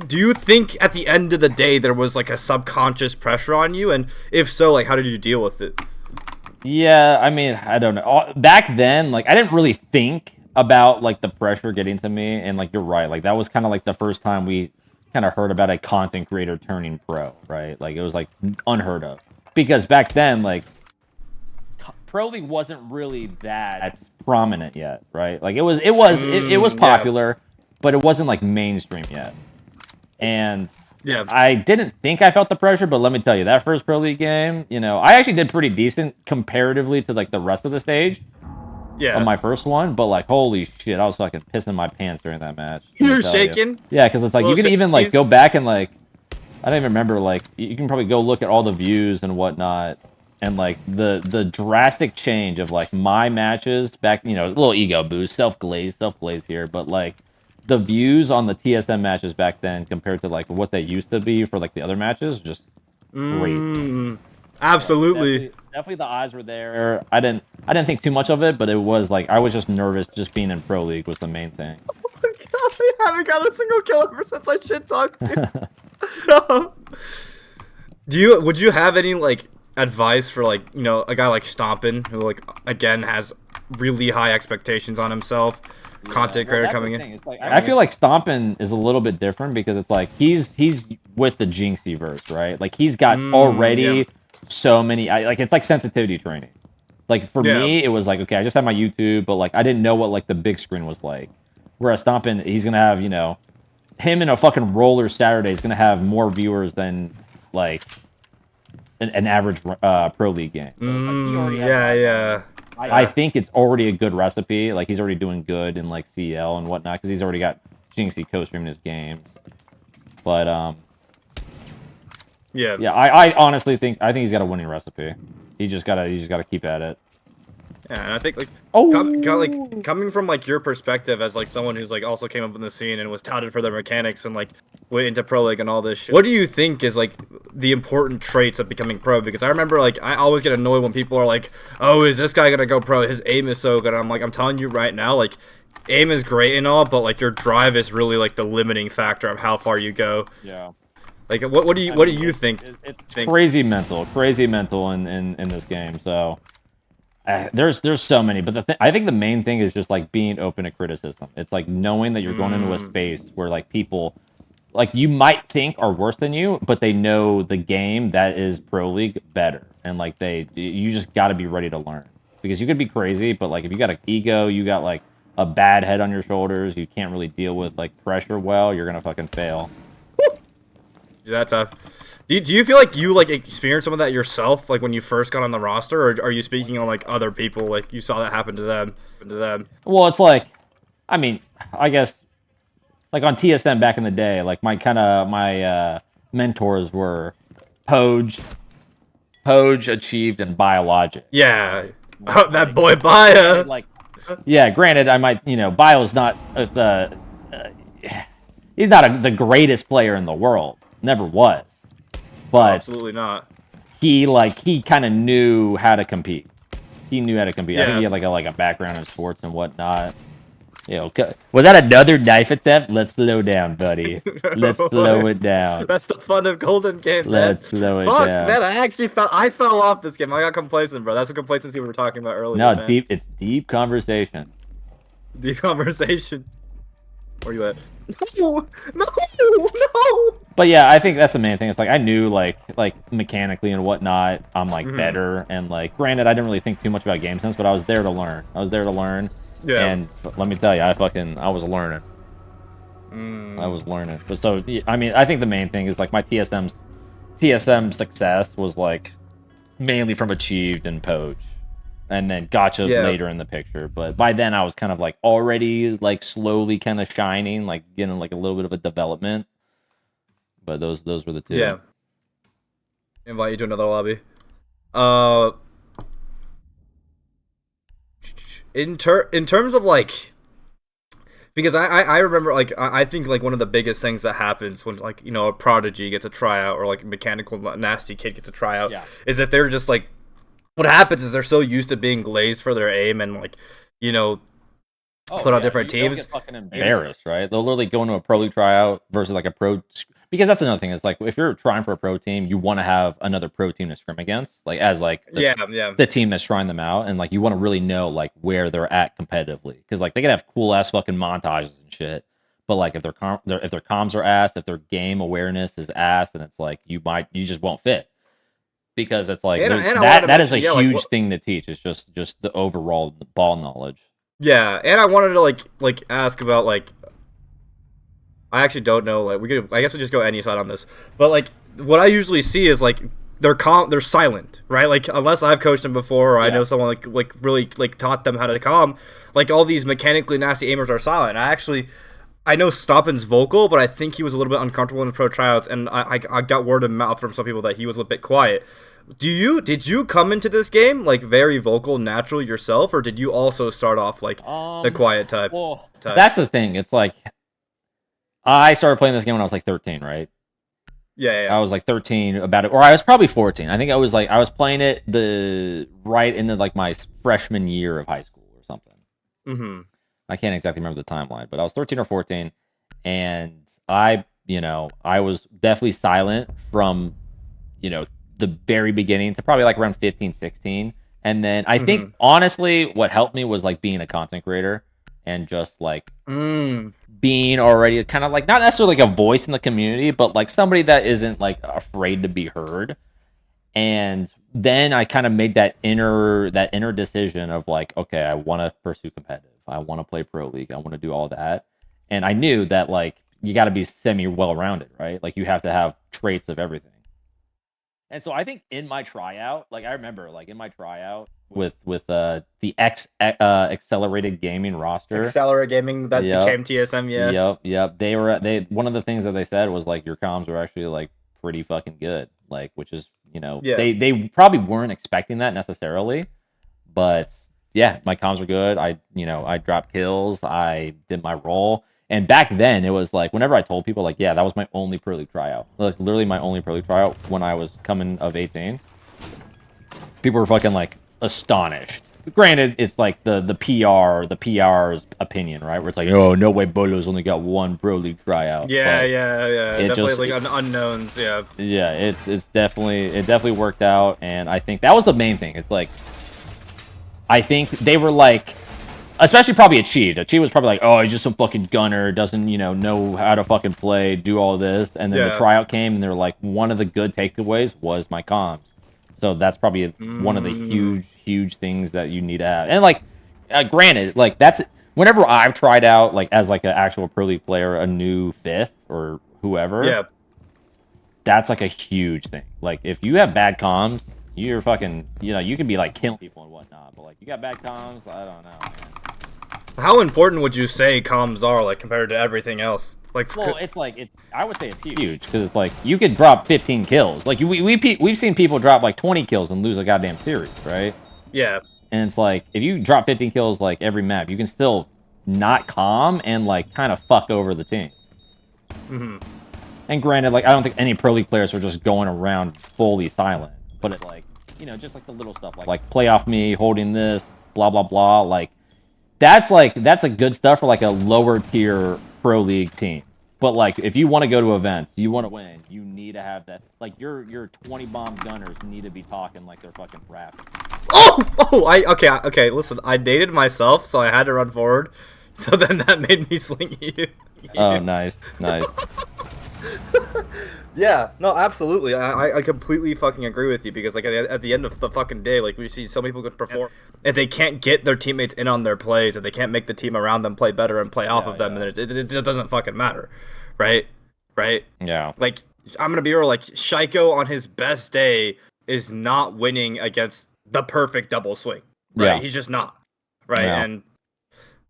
do you think at the end of the day there was, like, a subconscious pressure on you? And if so, like, how did you deal with it? Yeah, I mean, I don't know. Back then, like, I didn't really think about, like, the pressure getting to me, and, like, you're right. Like, that was kind of, like, the first time we kind of heard about a content creator turning pro, right? Like, it was, like, unheard of. Because back then, like, Pro League wasn't really that prominent yet, right? Like, it was popular, but it wasn't, like, mainstream yet. And yeah, I didn't think I felt the pressure, but let me tell you, that first Pro League game, you know, I actually did pretty decent comparatively to, like, the rest of the stage. Yeah. On my first one, but, like, holy shit, I was fucking pissing my pants during that match. You're shaking? Yeah, because it's like, you can even, like, go back and, like, I don't even remember, like, you can probably go look at all the views and whatnot, and, like, the drastic change of, like, my matches back, you know, a little ego boost, self-glaze here, but, like, the views on the TSM matches back then compared to, like, what they used to be for, like, the other matches, just great. Absolutely. So definitely the eyes were there. I didn't think too much of it, but it was, like, I was just nervous just being in Pro League was the main thing. Oh my god, I haven't got a single kill ever since I shit talked you. No. Would you have any, like, advice for, like, you know, a guy like Stompin', who, like, again has really high expectations on himself, content creator coming in? Like, I feel like Stompin' is a little bit different because it's like he's with the Jinxie verse, right? Like, he's got already so many, like, it's like sensitivity training. Like, for me, it was like, okay, I just had my YouTube, but, like, I didn't know what, like, the big screen was like. Whereas Stompin', he's gonna have, you know, him in a fucking roller Saturday is gonna have more viewers than, like, an average Pro League game. So I think it's already a good recipe. Like, he's already doing good in, like, CL and whatnot because he's already got Jinxie co-streaming his games. But I honestly think he's got a winning recipe. He just gotta keep at it. Yeah, and I think, like, coming from, like, your perspective as, like, someone who's, like, also came up in the scene and was touted for their mechanics and, like, went into Pro League and all this shit. What do you think is, like, the important traits of becoming pro? Because I remember, like, I always get annoyed when people are like, oh, is this guy gonna go pro? His aim is so good. And I'm like, I'm telling you right now, like, aim is great and all, but, like, your drive is really, like, the limiting factor of how far you go. Yeah. Like, what do you think? It's crazy mental in this game. So there's so many, but I think the main thing is just, like, being open to criticism. It's like knowing that you're going into a space where, like, people, like, you might think are worse than you, but they know the game that is Pro League better, and, like, you just got to be ready to learn, because you could be crazy, but, like, if you got an ego, you got, like, a bad head on your shoulders, you can't really deal with, like, pressure well, you're gonna fucking fail. That's tough. Do you feel like you, like, experienced some of that yourself, like, when you first got on the roster, or are you speaking on, like, other people, like, you saw that happen to them? Well, it's like, I mean, I guess, like, on TSM back in the day, like, my mentors were Poge, Achieved, and Biologic. Yeah. Oh, that boy Bio. Like, yeah, granted, I might, you know, Bio's not he's not the greatest player in the world. Never was. But absolutely not. He kind of knew how to compete. He knew how to compete. Yeah. I think he had like a background in sports and whatnot. You know, was that another knife attempt? Let's slow down, buddy. Let's slow it down. That's the fun of Golden Game, man. Let's slow it down. Fuck, man, I fell off this game. I got complacent, bro. That's the complacency we were talking about earlier. No, man. it's deep conversation. Deep conversation. Where you at? No. But yeah, I think that's the main thing. It's like I knew like mechanically and whatnot, I'm like better, and like granted, I didn't really think too much about game sense, but I was there to learn. Yeah. And let me tell you, I was learning. I was learning. But so I mean, I think the main thing is like my TSM success was like mainly from achieved and poach, and then gotcha later in the picture. But by then I was kind of like already like slowly kind of shining, like getting like a little bit of a development. But those were the two. Yeah. Invite you to another lobby. In terms of like, because I remember like I think like one of the biggest things that happens when like, you know, a prodigy gets a tryout or like a mechanical nasty kid gets a tryout is if they're just like, what happens is they're so used to being glazed for their aim and like, you know, put on different teams. They'll get fucking embarrassed, right? They'll literally go into a pro league tryout versus like a pro, because that's another thing. Is like if you're trying for a pro team, you want to have another pro team to scrim against, like as like the team that's trying them out, and like you want to really know like where they're at competitively, because like they can have cool ass fucking montages and shit, but like if their comms are ass, if their game awareness is ass, then it's like you just won't fit. Because it's like that is a huge thing to teach. It's just the overall ball knowledge. Yeah, and I wanted to like ask about like, I actually don't know, like I guess we just go any side on this, but like what I usually see is like they're silent, right? Like unless I've coached them before or I know someone like really like taught them how to calm, like all these mechanically nasty aimers are silent. I know Stoppin's vocal, but I think he was a little bit uncomfortable in the pro tryouts, and I got word of mouth from some people that he was a bit quiet. Did you come into this game like very vocal naturally yourself, or did you also start off like the quiet type? Well, that's the thing. It's like I started playing this game when I was like 13, right? Yeah. I was like 13 about it, or I was probably 14. I think I was playing it right into like my freshman year of high school or something. Mm-hmm. I can't exactly remember the timeline, but I was 13 or 14, and I was definitely silent from, the very beginning to probably like around 15, 16. And then I think honestly what helped me was like being a content creator and just like being already kind of like not necessarily like a voice in the community, but like somebody that isn't like afraid to be heard. And then I kind of made that inner decision of like, okay, I want to pursue competitive. I want to play pro league. I want to do all that. And I knew that like you got to be semi well rounded, right? Like you have to have traits of everything. And so I think in my tryout, like I remember like in my tryout with the accelerated gaming roster. Accelerated gaming that became TSM, Yep. They one of the things that they said was like your comms were actually like pretty fucking good. Like which is, they probably weren't expecting that necessarily. But yeah, my comms were good. I dropped kills, I did my role. And back then, it was like, whenever I told people, like, yeah, that was my only Pro League tryout. Like, literally my only Pro League tryout when I was coming of 18. People were fucking, like, astonished. Granted, it's like the PR's opinion, right? Where it's like, oh, no way Beaulo's only got one Pro League tryout. Yeah. Definitely, like, unknowns, yeah. Yeah, it definitely worked out. And I think that was the main thing. It's like, I think they were like, especially probably Achieved. Achieved was probably like, oh, he's just some fucking gunner, doesn't, know how to fucking play, do all this. And then the tryout came, and they're like, one of the good takeaways was my comms. So that's probably one of the huge things that you need to have. And like, granted, like that's, whenever I've tried out, like as like an actual Pro League player, a new fifth or whoever, that's like a huge thing. Like if you have bad comms, you're fucking, you can be like killing people and whatnot, but like you got bad comms, I don't know, man. How important would you say comms are, like, compared to everything else? Like, well, I would say it's huge, because it's like, you could drop 15 kills. Like, we've seen people drop, like, 20 kills and lose a goddamn series, right? Yeah. And it's like, if you drop 15 kills, like, every map, you can still not calm and, like, kind of fuck over the team. Mm-hmm. And granted, like, I don't think any Pro League players are just going around fully silent. But it's like, just like the little stuff, like play off me, holding this, blah, blah, blah, like, that's a good stuff for like a lower tier Pro League team. But like if you want to go to events, you want to win, you need to have that. Like your 20 bomb gunners need to be talking like they're fucking rapping. Okay. Listen, I dated myself, so I had to run forward. So then that made me swing you. Oh, nice. Yeah, no, absolutely. I completely fucking agree with you because like at the end of the fucking day, like we see some people can perform if they can't get their teammates in on their plays, if they can't make the team around them play better and play off of them, then it doesn't fucking matter, right? Right? Yeah. Like I'm gonna be real, like Shaiko on his best day is not winning against the perfect double swing, right? Yeah. He's just not, right? Yeah. And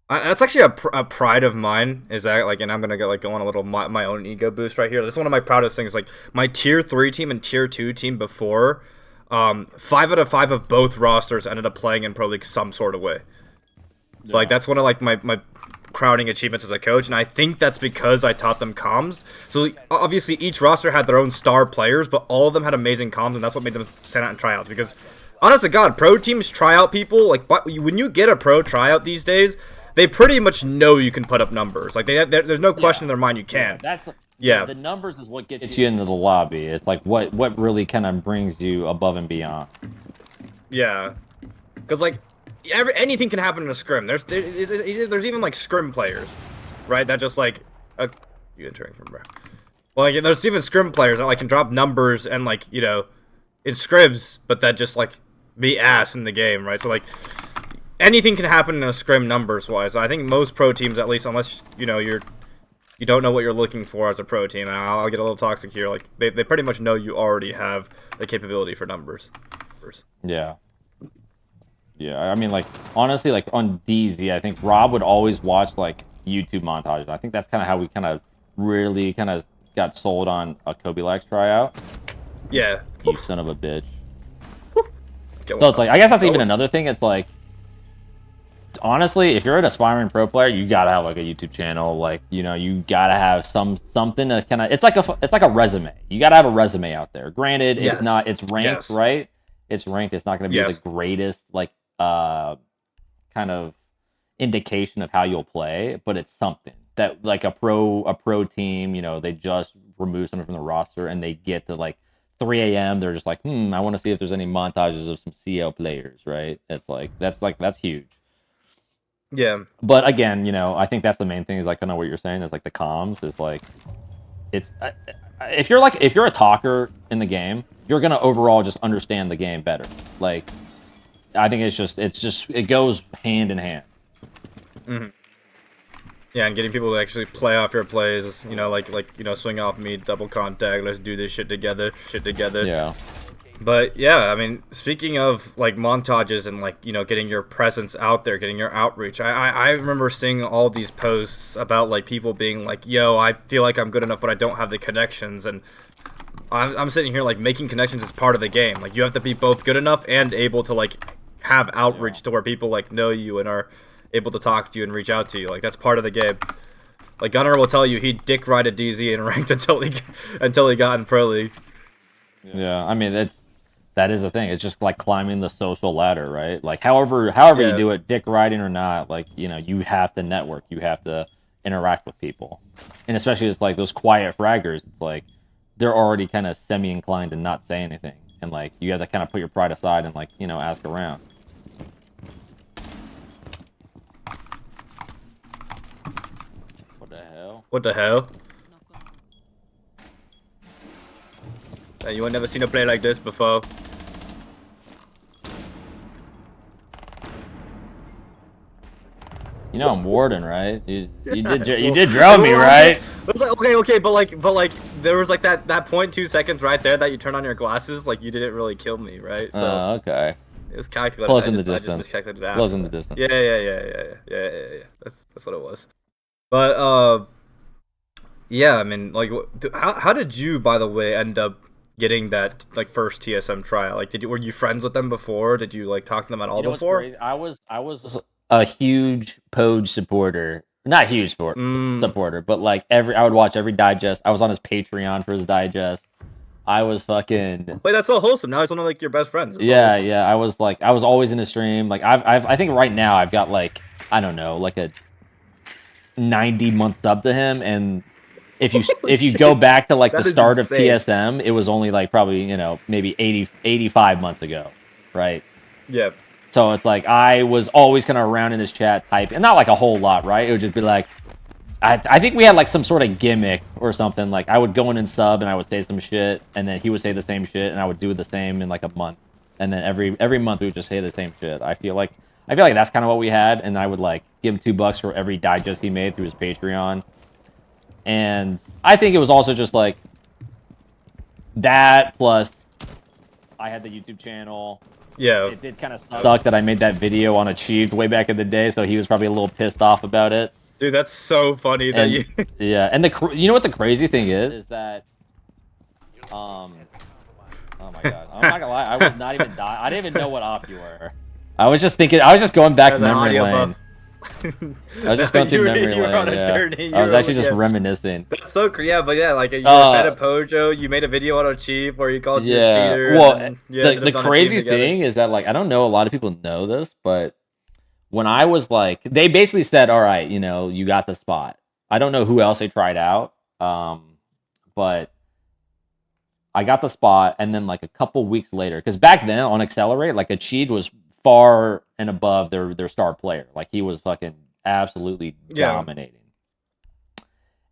that's actually a pride of mine is that like, and I'm gonna go on a little my own ego boost right here. This is one of my proudest things. Like my tier 3 team and tier 2 team before, 5 out of 5 of both rosters ended up playing in Pro League some sort of way. So like that's one of like my crowning achievements as a coach, and I think that's because I taught them comms. So obviously each roster had their own star players, but all of them had amazing comms, and that's what made them stand out in tryouts. Because honest to God, pro teams try out people like when you get a pro tryout these days, they pretty much know you can put up numbers. Like there's no question in their mind you can. The numbers is what gets you into the lobby. It's like what really kind of brings you above and beyond. Yeah, because like anything can happen in a scrim. There's even like scrim players, right? That just like you entering from where? Well, like, there's even scrim players that like can drop numbers and like in scrims, but that just like be ass in the game, right? So like anything can happen in a scrim numbers wise. I think most pro teams, at least, unless you don't know what you're looking for as a pro team, and I'll get a little toxic here. Like they pretty much know you already have the capability for numbers. Yeah. Yeah, I mean, like, honestly, like, on DZ, I think Rob would always watch, like, YouTube montages. I think that's kind of how we kind of really kind of got sold on a Kobe Lax tryout. Yeah. You son of a bitch. So it's like, I guess that's even another thing. It's like, honestly, if you're an aspiring pro player, you gotta have, like, a YouTube channel. Like, you gotta have something to kind of, it's like a resume. You gotta have a resume out there. Granted, it's ranked, right? It's ranked. It's not gonna be the greatest, like, kind of indication of how you'll play, but it's something that like a pro team, they just remove someone from the roster and they get to like 3 a.m. They're just like, I want to see if there's any montages of some CL players, right? It's like that's huge. Yeah. But again, I think that's the main thing is like kind of what you're saying is like the comms is like it's if you're a talker in the game, you're gonna overall just understand the game better. Like I think it goes hand in hand. Mm-hmm. Yeah, and getting people to actually play off your plays, swing off me, double contact, let's do this shit together. Yeah. But yeah, I mean, speaking of like montages and like getting your presence out there, getting your outreach, I remember seeing all these posts about like people being like, "Yo, I feel like I'm good enough, but I don't have the connections," and I'm sitting here like making connections is part of the game. Like you have to be both good enough and able to like have outreach to where people like know you and are able to talk to you and reach out to you. Like that's part of the game. Like Gunnar will tell you he dick rided DZ and ranked until he got in Pro League. Yeah, I mean that is the thing. It's just like climbing the social ladder, right? Like however you do it, dick riding or not, like you have to network, you have to interact with people, and especially it's like those quiet fraggers. It's like they're already kind of semi-inclined to not say anything, and like you have to kind of put your pride aside and like ask around. What the hell? You ain't never seen a play like this before. I'm Warden, right? You did drill me, right? It was like okay, but like there was like that 0.2 seconds right there that you turn on your glasses, like you didn't really kill me, right? So okay. It was calculated. Close in the distance. I just miscalculated it out. Close in the distance. Yeah. That's what it was. But yeah, I mean, like, how did you, by the way, end up getting that like first TSM trial? Like, were you friends with them before? Did you like talk to them at all before? What's crazy? I was a huge Poge supporter. Not huge supporter, but like I would watch every digest. I was on his Patreon for his digest. I was fucking. Wait, that's so wholesome. Now he's one of like your best friends. Yeah. I was always in his stream. Like I think right now I've got like I don't know like a 90-month sub to him, and if you go back to like the start of TSM, it was only like probably maybe 85 months ago, right? Yeah. So it's like I was always kind of around in his chat type, and not like a whole lot, right? It would just be like, I think we had like some sort of gimmick or something. Like I would go in and sub, and I would say some shit, and then he would say the same shit, and I would do the same in like a month, and then every month we would just say the same shit. I feel like that's kind of what we had, and I would like give him $2 for every digest he made through his Patreon, and I think it was also just like that plus I had the YouTube channel. Yeah. It did kind of suck that I made that video on Achieved way back in the day, so he was probably a little pissed off about it. Dude, that's so funny that you. Yeah, and you know what the crazy thing is that oh my god, I'm not gonna lie, I was not even I didn't even know what op you were. I was just going back memory lane. I was just going through memory lane. Yeah. I was actually just reminiscing. That's so yeah, but yeah, like you were Fett at Pojo, you made a video on Achieve where you called you a cheater. Well, the crazy thing is that like I don't know a lot of people know this, but when I was like, they basically said, all right, you know, you got the spot. I don't know who else they tried out, but I got the spot, and then like a couple weeks later, because back then on Accelerate, like Achieved was far and above their star player. Like he was fucking absolutely dominating.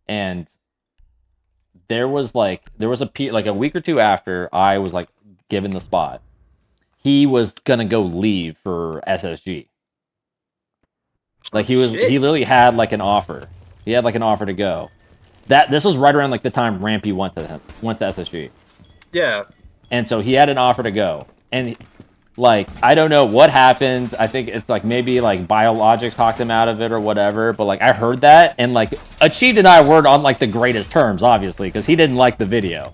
And there was a like a week or two after I was like given the spot, he was gonna go leave for SSG. Like he literally had like an offer. He had like an offer to go. This was right around like the time Rampy went to SSG. Yeah. And so he had an offer to go. And like I don't know what happened. I think it's like maybe like Biologics talked him out of it or whatever, but like I heard that, and like Achieved and I weren't on like the greatest terms, obviously, because he didn't like the video.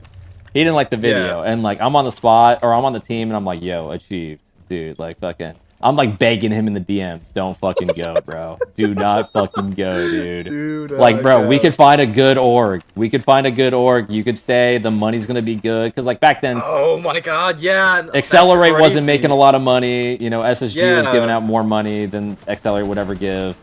And like I'm on the spot, or I'm on the team, and I'm like, yo, Achieved, dude, like fucking I'm like begging him in the DMs, don't fucking go, bro. Do not fucking go, dude. Like, bro, we could find a good org. You could stay. The money's gonna be good. Cause like back then, oh my god, yeah. Accelerate wasn't making a lot of money. You know, SSG was giving out more money than Accelerate would ever give.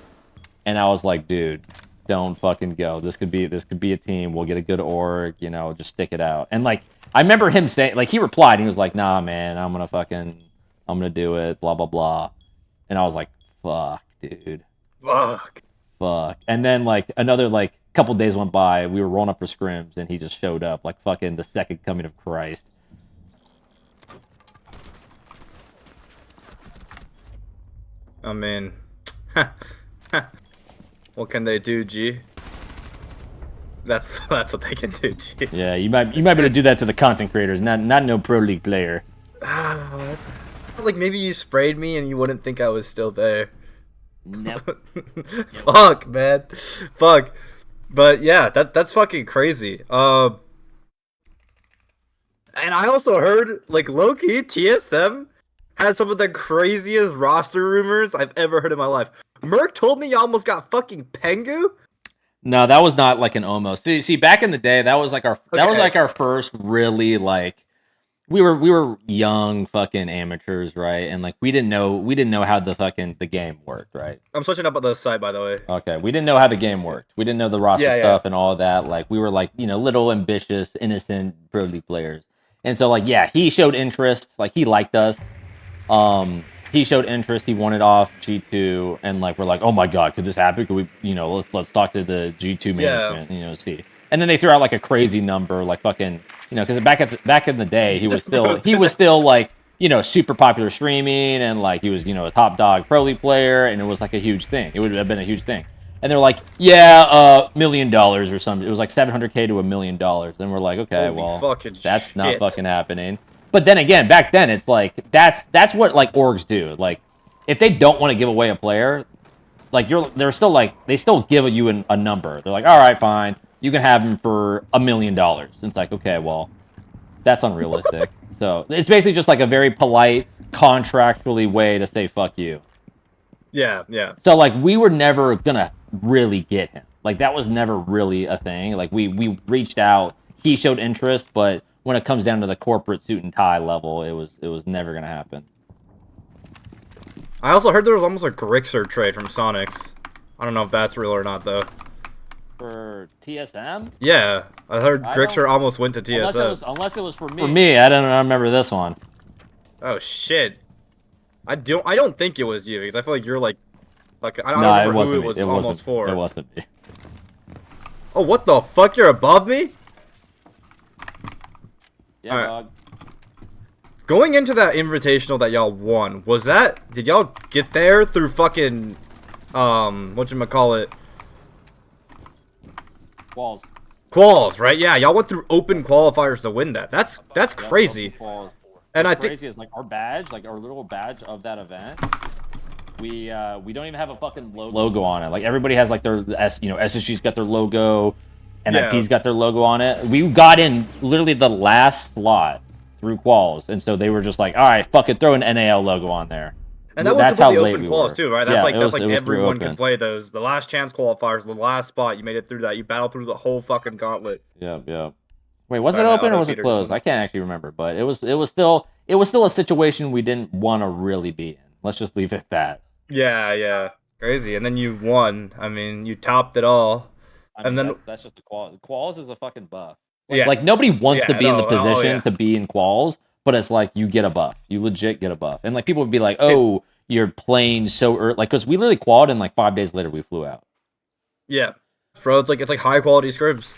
And I was like, dude, don't fucking go. This could be a team. We'll get a good org. You know, just stick it out. And like, I remember him saying, like, he replied. And he was like, nah, man, I'm gonna do it, blah, blah, blah. And I was like, fuck, dude. Fuck. And then, like, another, like, couple days went by. We were rolling up for scrims, and he just showed up, like, fucking the second coming of Christ. I mean, what can they do, G? That's what they can do, G. Yeah, you might be able to do that to the content creators, not no pro league player. Like maybe you sprayed me and you wouldn't think I was still there. Nope. Fuck, man. Fuck. But yeah, that's fucking crazy. And I also heard, like, low-key, TSM has some of the craziest roster rumors I've ever heard in my life. Merc told me you almost got fucking Pengu. No, that was not like an almost. See, back in the day, that was like our first really like. We were young fucking amateurs, right? And like we didn't know how the game worked, right? I'm switching up on the side, by the way. Okay, we didn't know how the game worked. We didn't know the roster stuff and all of that. Like we were like, you know, little ambitious, innocent pro league players. And so like, yeah, he showed interest. Like he liked us. He showed interest. He wanted off G2, and like we're like, oh my god, could this happen? Could we, you know, let's talk to the G2 management, you know, see. And then they threw out like a crazy number, like fucking, you know, because back in the day, he was still like, you know, super popular streaming, and like he was, you know, a top dog pro league player, and it was like a huge thing. It would have been a huge thing. And they're like, yeah, $1 million or something. It was like $700K to $1 million. And we're like, okay, that's not fucking happening. But then again, back then, it's like that's what like orgs do. Like, if they don't want to give away a player, like they're still like they still give you a number. They're like, all right, fine. You can have him for $1 million. It's like, okay, well, that's unrealistic. So it's basically just like a very polite, contractually way to say fuck you. Yeah, yeah. So like we were never gonna really get him. Like that was never really a thing. Like we reached out. He showed interest, but when it comes down to the corporate suit and tie level, it was never gonna happen. I also heard there was almost a Grixer trade from Sonics. I don't know if that's real or not, though. For TSM? Yeah, I heard Grixer almost went to TSM. Unless it was for me. For me, I don't remember this one. Oh shit! I don't think it was you, because I feel like you're like I don't remember who it was almost for. It wasn't me. Oh, what the fuck? You're above me? Yeah, All right. dog. Going into that invitational that y'all won, did y'all get there through fucking, whatchamacallit? Quals, right? Yeah, y'all went through open qualifiers to win that. That's crazy. And I think crazy is like our badge, like our little badge of that event. We don't even have a fucking logo on it. Like everybody has like their SSG's got their logo, NIP's got their logo on it. We got in literally the last slot through quals, and so they were just like, all right, fuck it, throw an NAL logo on there. And that was that's how completely late open we quals were. too, right? That's like everyone can play those. The last chance qualifiers, the last spot, you made it through that. You battled through the whole fucking gauntlet. Yeah. Wait, was it open or was it closed? I can't actually remember, but it was still a situation we didn't want to really be in. Let's just leave it at that. Yeah. Crazy. And then you won. I mean, you topped it all. And then that's just the quals. Quals is a fucking buff. Like nobody wants to be in the position to be in quals, but it's like you get a buff. You legit get a buff. And like people would be like, "Oh, you're playing so early." Like cuz we literally qualified and like 5 days later we flew out. Yeah. Bro, it's like high quality scripts.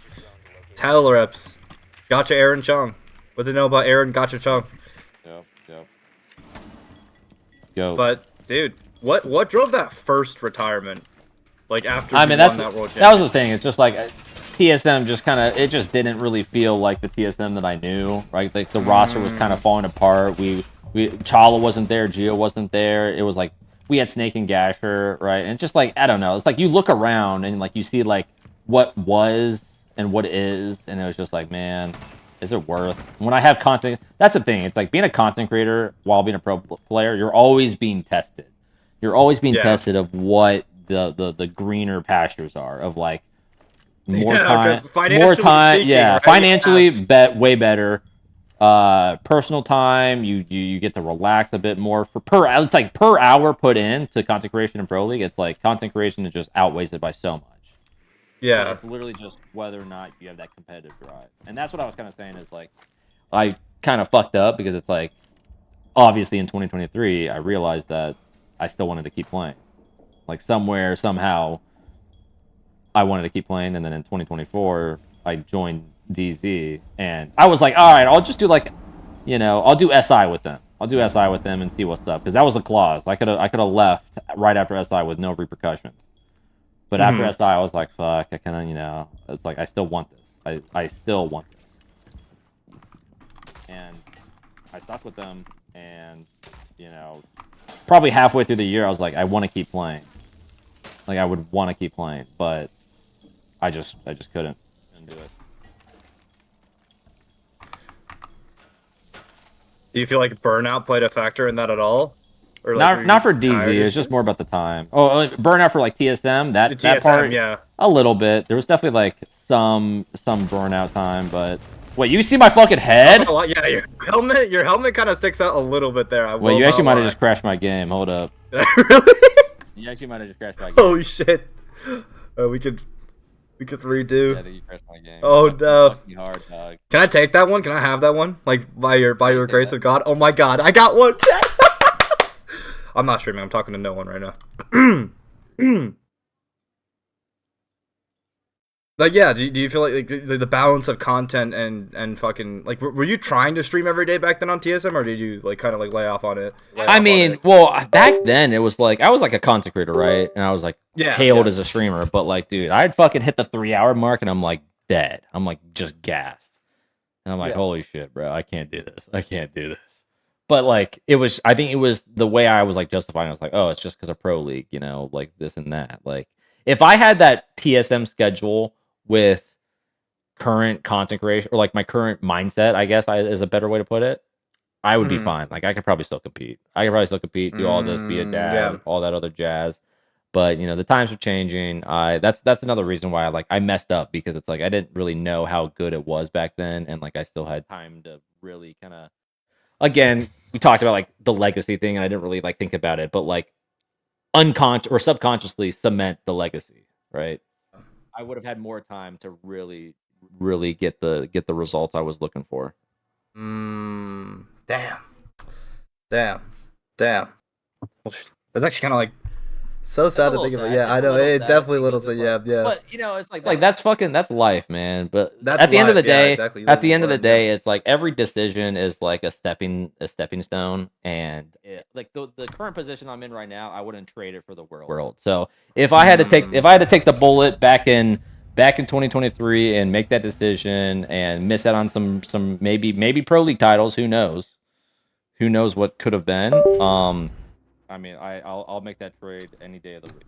Title reps. Gotcha Aaron Chung. What do they know about Aaron Gotcha Chung? Yep. Go. But dude, what drove that first retirement? Like after I mean, that world championship? That was the thing. It's just like TSM it just didn't really feel like the TSM that I knew, right? Like the roster was kind of falling apart. Chala wasn't there, Geo wasn't there. It was like we had Snake and Gasher, right? And just like I don't know, it's like you look around and like you see like what was and what is, and it was just like, man, is it worth? When I have content, that's the thing. It's like being a content creator while being a pro player, you're always being tested. You're always being tested of what the greener pastures are of like more time, right? Financially, way better. Personal time, you get to relax a bit more it's like per hour put in to content creation and pro league. It's like content creation is just outweighs it by so much. Yeah, but it's literally just whether or not you have that competitive drive, and that's what I was kind of saying is like I kind of fucked up because it's like obviously in 2023 I realized that I still wanted to keep playing. Like somewhere, somehow, I wanted to keep playing, and then in 2024, I joined DZ, and I was like, all right, I'll just do like, I'll do SI with them. I'll do SI with them and see what's up, because that was the clause. I could have left right after SI with no repercussions, but after SI, I was like, fuck, I kind of, it's like I still want this. I still want this, and I stuck with them, and probably halfway through the year, I was like, I want to keep playing. Like I would want to keep playing, but I just couldn't do it. Do you feel like burnout played a factor in that at all? Or like not for DZ. It's just more about the time. Oh, burnout for like TSM. That part, yeah, a little bit. There was definitely like some burnout time, but wait, you see my fucking head? Yeah, your helmet kind of sticks out a little bit there. Wait, you actually might have just crashed my game. Hold up. Really? You actually might have just crashed my game. Oh shit. We could redo. Yeah, I think you crashed my game. Oh no. Hard, dog. Can I take that one? Can I have that one? Like by your grace of God. Oh my God, I got one. I'm not streaming. I'm talking to no one right now. Like, yeah, do you feel like the balance of content and fucking like were you trying to stream every day back then on TSM, or did you like kind of like lay off on it? Well, back then it was like I was like a content creator, right? And I was like hailed as a streamer, but like, dude, I'd fucking hit the 3-hour mark and I'm like dead. I'm like just gassed, and I'm like, holy shit, bro, I can't do this. I can't do this. But like I think it was the way I was like justifying. I was like, oh, it's just because of pro league, like this and that. Like if I had that TSM schedule with current content creation or like my current mindset, I guess is a better way to put it, I would be fine. Like I could probably still compete. Do all this, be a dad, all that other jazz. But the times are changing. That's another reason why I messed up, because it's like I didn't really know how good it was back then, and like I still had time to really kind of, again, we talked about like the legacy thing, and I didn't really like think about it, but like unconscious or subconsciously cement the legacy, right? I would have had more time to really get the results I was looking for. Damn. Well, that's actually kind of like So sad to think about. Yeah, I know. It's definitely a little sad. Yeah, yeah. But you know, it's like that's life, man. But That's at the end of the life, yeah, day, exactly. at the end of the day, it's like every decision is like a stepping stone, and like the current position I'm in right now, I wouldn't trade it for the world. So if I had to take the bullet back in 2023 and make that decision and miss out on some maybe pro league titles, who knows? Who knows what could have been? I mean, I'll make that trade any day of the week.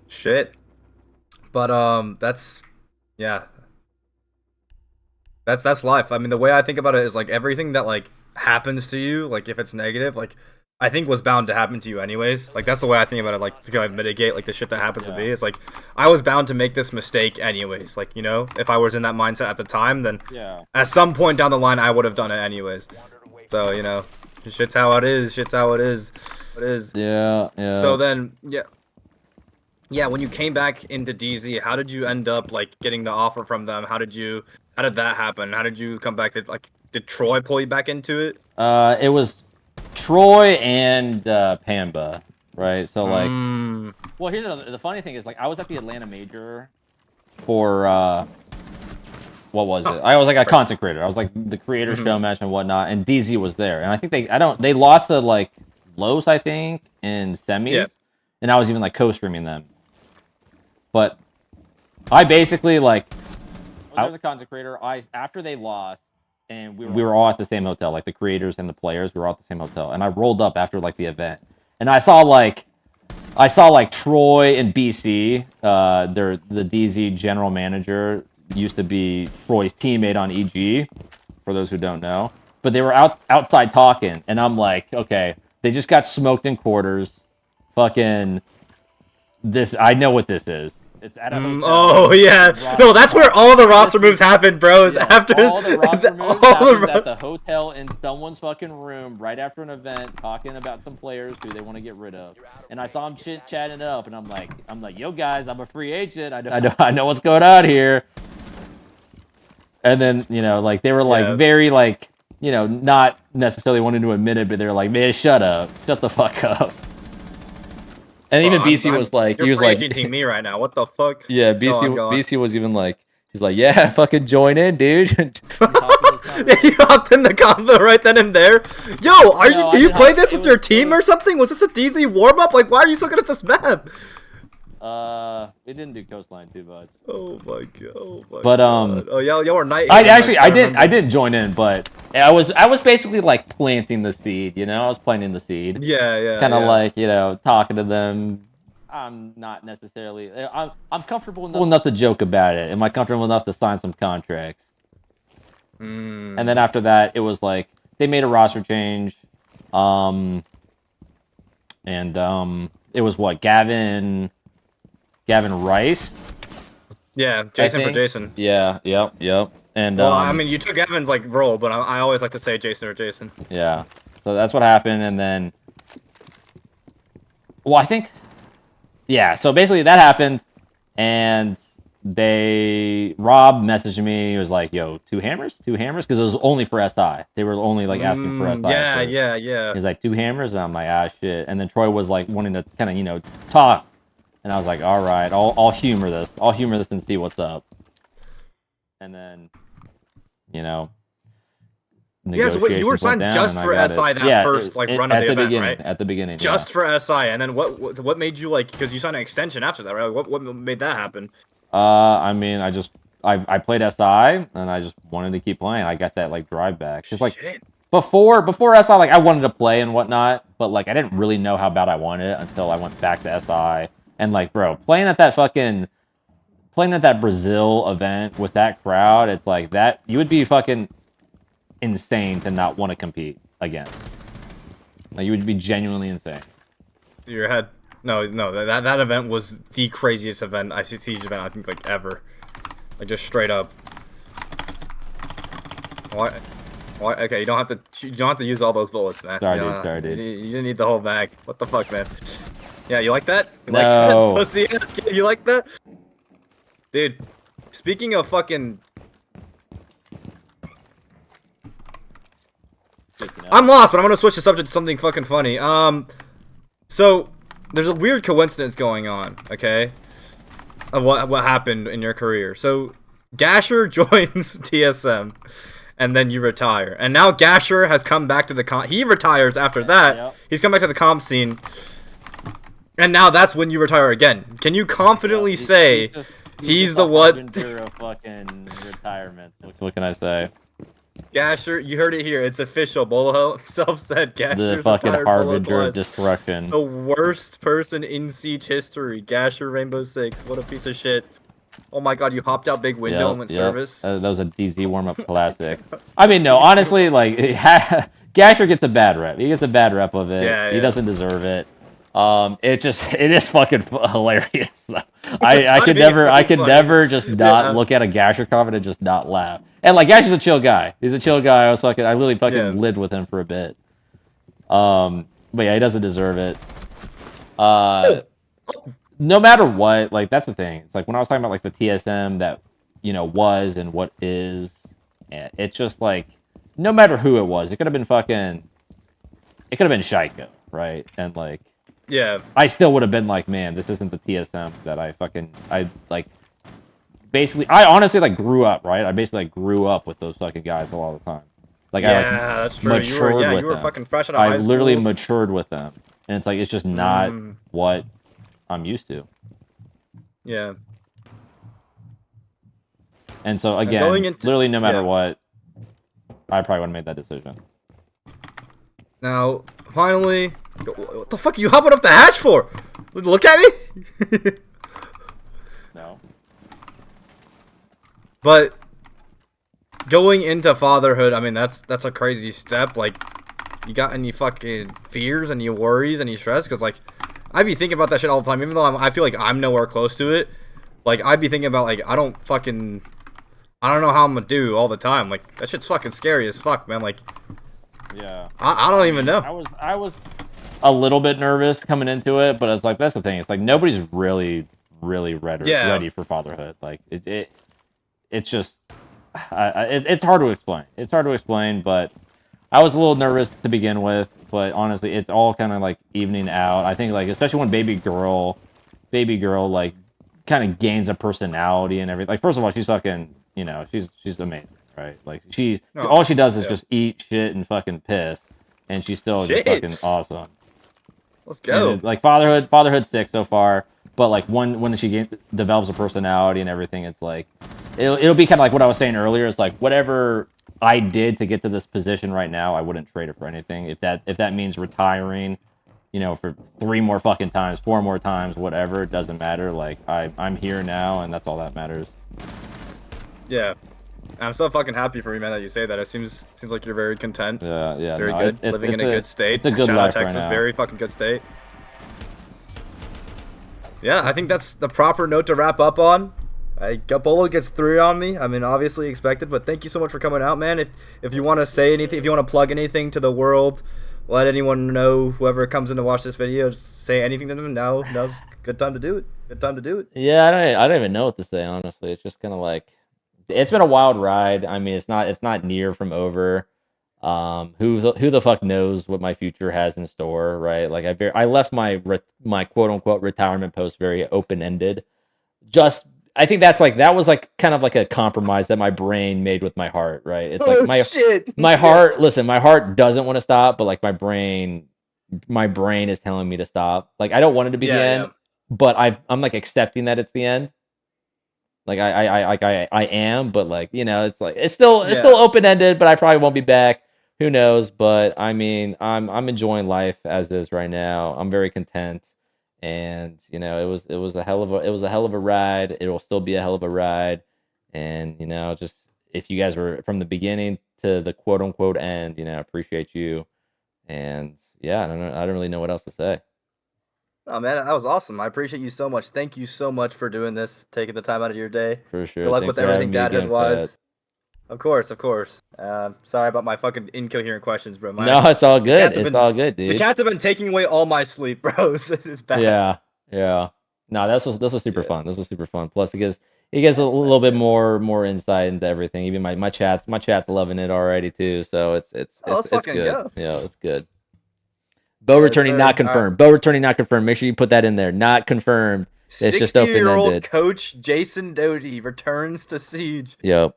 Shit. But that's yeah. That's life. I mean, the way I think about it is like everything that like happens to you, like if it's negative, like I think was bound to happen to you anyways. Like that's the way I think about it. Like to kind of mitigate like the shit that happens to me. It's like I was bound to make this mistake anyways. Like you know, if I was in that mindset at the time, then at some point down the line I would have done it anyways. So you know, shit's how it is. Shit's how it is. It is. Yeah. Yeah. So then yeah, when you came back into DZ, how did you end up like getting the offer from them? How did that happen? How did you come back? Did Troy pull you back into it? It was Troy and Pamba, right? So like, well, here's the funny thing is like I was at the Atlanta Major for what was it? I was like a content creator. I was like the creator show match and whatnot, and DZ was there, and I think they lost to like Los, I think, in semis, and I was even like co-streaming them. But I basically like I was a content creator. After they lost, and we were all at the same hotel, like the creators and the players. We were all at the same hotel, and I rolled up after like the event, and I saw like Troy and BC. They're the DZ general manager. Used to be Troy's teammate on EG, for those who don't know. But they were outside talking, and I'm like, okay, they just got smoked in quarters. Fucking this, I know what this is. It's at a hotel. Oh yeah, no, that's where all the roster moves happen, bro. Is after all the roster moves happens at the hotel in someone's fucking room right after an event, talking about some players who they want to get rid of. And I saw them chatting it up, and I'm like, yo guys, I'm a free agent. I know what's going on here. And then you know, like they were like very like you know not necessarily wanting to admit it, but they were like, man, shut the fuck up. And even BC was like, he was like, me right now. What the fuck? Yeah, BC was even like, he's like, yeah, fucking join in, dude. You hopped in the combo right then and there. Yo, do you play this with your team or something? Was this a DZ warm up? Like, why are you so good at this map? We didn't do coastline too much. Oh my god. But oh y'all were night. I didn't join in, but I was basically like planting the seed, you know. I was planting the seed. Yeah. Kind of like you know talking to them. I'm not necessarily. I'm comfortable enough to joke about it. Am I comfortable enough to sign some contracts? And then after that, it was like they made a roster change. It was what Gavin Rice. Yeah, Jason for Jason. Yeah, yep. And well, I mean, you took Evan's like role, but I always like to say Jason or Jason. Yeah, so that's what happened, and then, well, I think, yeah. So basically, that happened, and Rob messaged me. He was like, "Yo, two hammers," because it was only for SI. They were only like asking for SI. Yeah. He's like 2 hammers, and I'm like, ah, shit. And then Troy was like wanting to kind of talk. And I was like, all right, I'll humor this. I'll humor this and see what's up. And then, yeah, so you were signed just for SI first run of the event, right? At the beginning, just for SI, and then what made you because you signed an extension after that, right? What made that happen? I mean, I played SI, and I just wanted to keep playing. I got that drive back. Just before SI, I wanted to play and whatnot, but I didn't really know how bad I wanted it until I went back to SI. And bro, playing at that Brazil event with that crowd, it's like that you would be fucking insane to not want to compete again. You would be genuinely insane. Your head. No, that event was the craziest event, ICT's event I think ever. Just straight up. What? Okay, you don't have to use all those bullets, man. Sorry, dude. You didn't need the whole bag. What the fuck, man? Yeah, you like that? You no. Like that? Pussy ass kid, you like that? Dude, speaking of fucking... I'm lost, but I'm gonna switch the subject to something fucking funny. So there's a weird coincidence going on, okay? Of what happened in your career. So Gasher joins TSM, and then you retire. And now Gasher has come back to the he retires after that. Yep. He's come back to the comp scene. And now that's when you retire again. Can you confidently say he's the one? Fucking retirement. What can I say? Gasher, you heard it here. It's official. Bolo himself said Gasher's The fucking retired. harbinger of destruction. The worst person in Siege history. Gasher Rainbow Six. What a piece of shit. Oh my god, you hopped out big window and went service. That was a DZ warm-up classic. I mean, no, honestly, like, Gasher gets a bad rep. He gets a bad rep of it. Yeah, He doesn't deserve it. It is fucking hilarious. I could never just not look at a Gasher comment and just not laugh. And like Gasher's a chill guy. He's a chill guy. I really fucking lived with him for a bit. But yeah, he doesn't deserve it. No matter what, like that's the thing. It's like when I was talking about like the TSM that was and what is, it's just like no matter who it was, it could have been Shaiko, right? And like. Yeah. I still would have been like, man, this isn't the TSM that I like. Basically, I honestly like grew up, right? I basically like grew up with those fucking guys all the time. Like that's true. You were fucking fresh out of high school. I literally matured with them, and it's like it's just not what I'm used to. Yeah. And so again, literally no matter what, I probably would have made that decision. Now, finally, what the fuck are you hopping up the hatch for? Look at me. No. But going into fatherhood, I mean, that's a crazy step. Like, you got any fucking fears, any worries, any stress? Because like, I'd be thinking about that shit all the time. Even though I feel like I'm nowhere close to it. Like, I'd be thinking about like I don't know how I'm gonna do all the time. Like, that shit's fucking scary as fuck, man. Like. Yeah. I don't even know. I was a little bit nervous coming into it, but it's like that's the thing. It's like nobody's really ready for fatherhood. Like it's just it's hard to explain. It's hard to explain, but I was a little nervous to begin with, but honestly, it's all kind of like evening out. I think like especially when baby girl like kind of gains a personality and everything. Like first of all, she's fucking, she's amazing. Right, like all she does is just eat shit and fucking piss, and she's still just fucking awesome. Let's go. And like fatherhood's sick so far, but like when she develops a personality and everything, it's like it'll be kind of like what I was saying earlier. It's like whatever I did to get to this position right now, I wouldn't trade it for anything. If that means retiring, for 3 more fucking times, 4 more times, whatever, it doesn't matter. Like I'm here now, and that's all that matters. Yeah. I'm so fucking happy for you, man, that you say that. It seems like you're very content. Yeah. Very good. Living in a good state. It's a good life life Texas, right now. Very fucking good state. Yeah, I think that's the proper note to wrap up on. Beaulo gets 3 on me. I mean, obviously expected, but thank you so much for coming out, man. If you want to say anything, if you want to plug anything to the world, let anyone know, whoever comes in to watch this video, just say anything to them. Now's a good time to do it. Good time to do it. Yeah, I don't even know what to say, honestly. It's just kind of like, it's been a wild ride. I mean, it's not near from over. Who the fuck knows what my future has in store, right? Like I left my quote unquote retirement post very open ended. I think that was like kind of like a compromise that my brain made with my heart, right? It's like my heart. Listen, my heart doesn't want to stop, but like my brain is telling me to stop. Like I don't want it to be the end, but I'm like accepting that it's the end. Like I am, but like it's like it's still open ended, but I probably won't be back. Who knows? But I mean, I'm enjoying life as is right now. I'm very content, and it was a hell of a ride. It will still be a hell of a ride, and just if you guys were from the beginning to the quote unquote end, appreciate you, and yeah, I don't really know what else to say. Oh man, that was awesome. I appreciate you so much. Thank you so much for doing this, taking the time out of your day. For sure. Good luck Thanks with everything dadhood wise. Of course. Sorry about my fucking incoherent questions, bro. No, it's all good. It's all good, dude. The cats have been taking away all my sleep, bro. This is bad. Yeah. No, this was super fun. This was super fun. Plus, it gives a little bit more insight into everything. Even my chat's loving it already too. So it's let's good. go. Yeah, it's good. Bo Yes, returning, not sir. confirmed. Bo returning, not confirmed. Make sure you put that in there. Not confirmed. It's just 60-year-old open-ended. coach Jason Doty returns to Siege. Yep.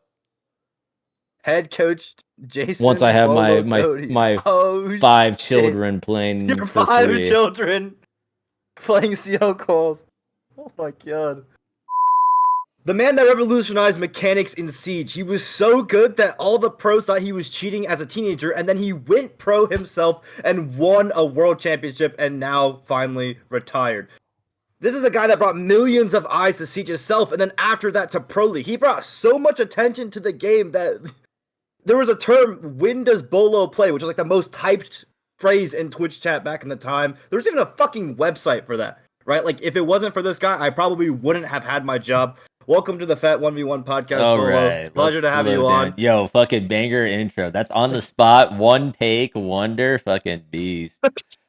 Head coach Jason Once I have Beaulo my Doty. my Oh, 5 shit. children playing Your for 5 free. children playing CO calls. Oh my god. The man that revolutionized mechanics in Siege. He was so good that all the pros thought he was cheating as a teenager, and then he went pro himself and won a world championship and now finally retired. This is a guy that brought millions of eyes to Siege itself, and then after that to Pro League. He brought so much attention to the game that there was a term, when does Bolo play, which was like the most typed phrase in Twitch chat back in the time. There was even a fucking website for that, right? Like, if it wasn't for this guy, I probably wouldn't have had my job. Welcome to the Fett 1v1 podcast, All Bolo. right, It's a pleasure to have slow you down. on. Yo, fucking banger intro. That's on the spot. One take wonder. Fucking beast.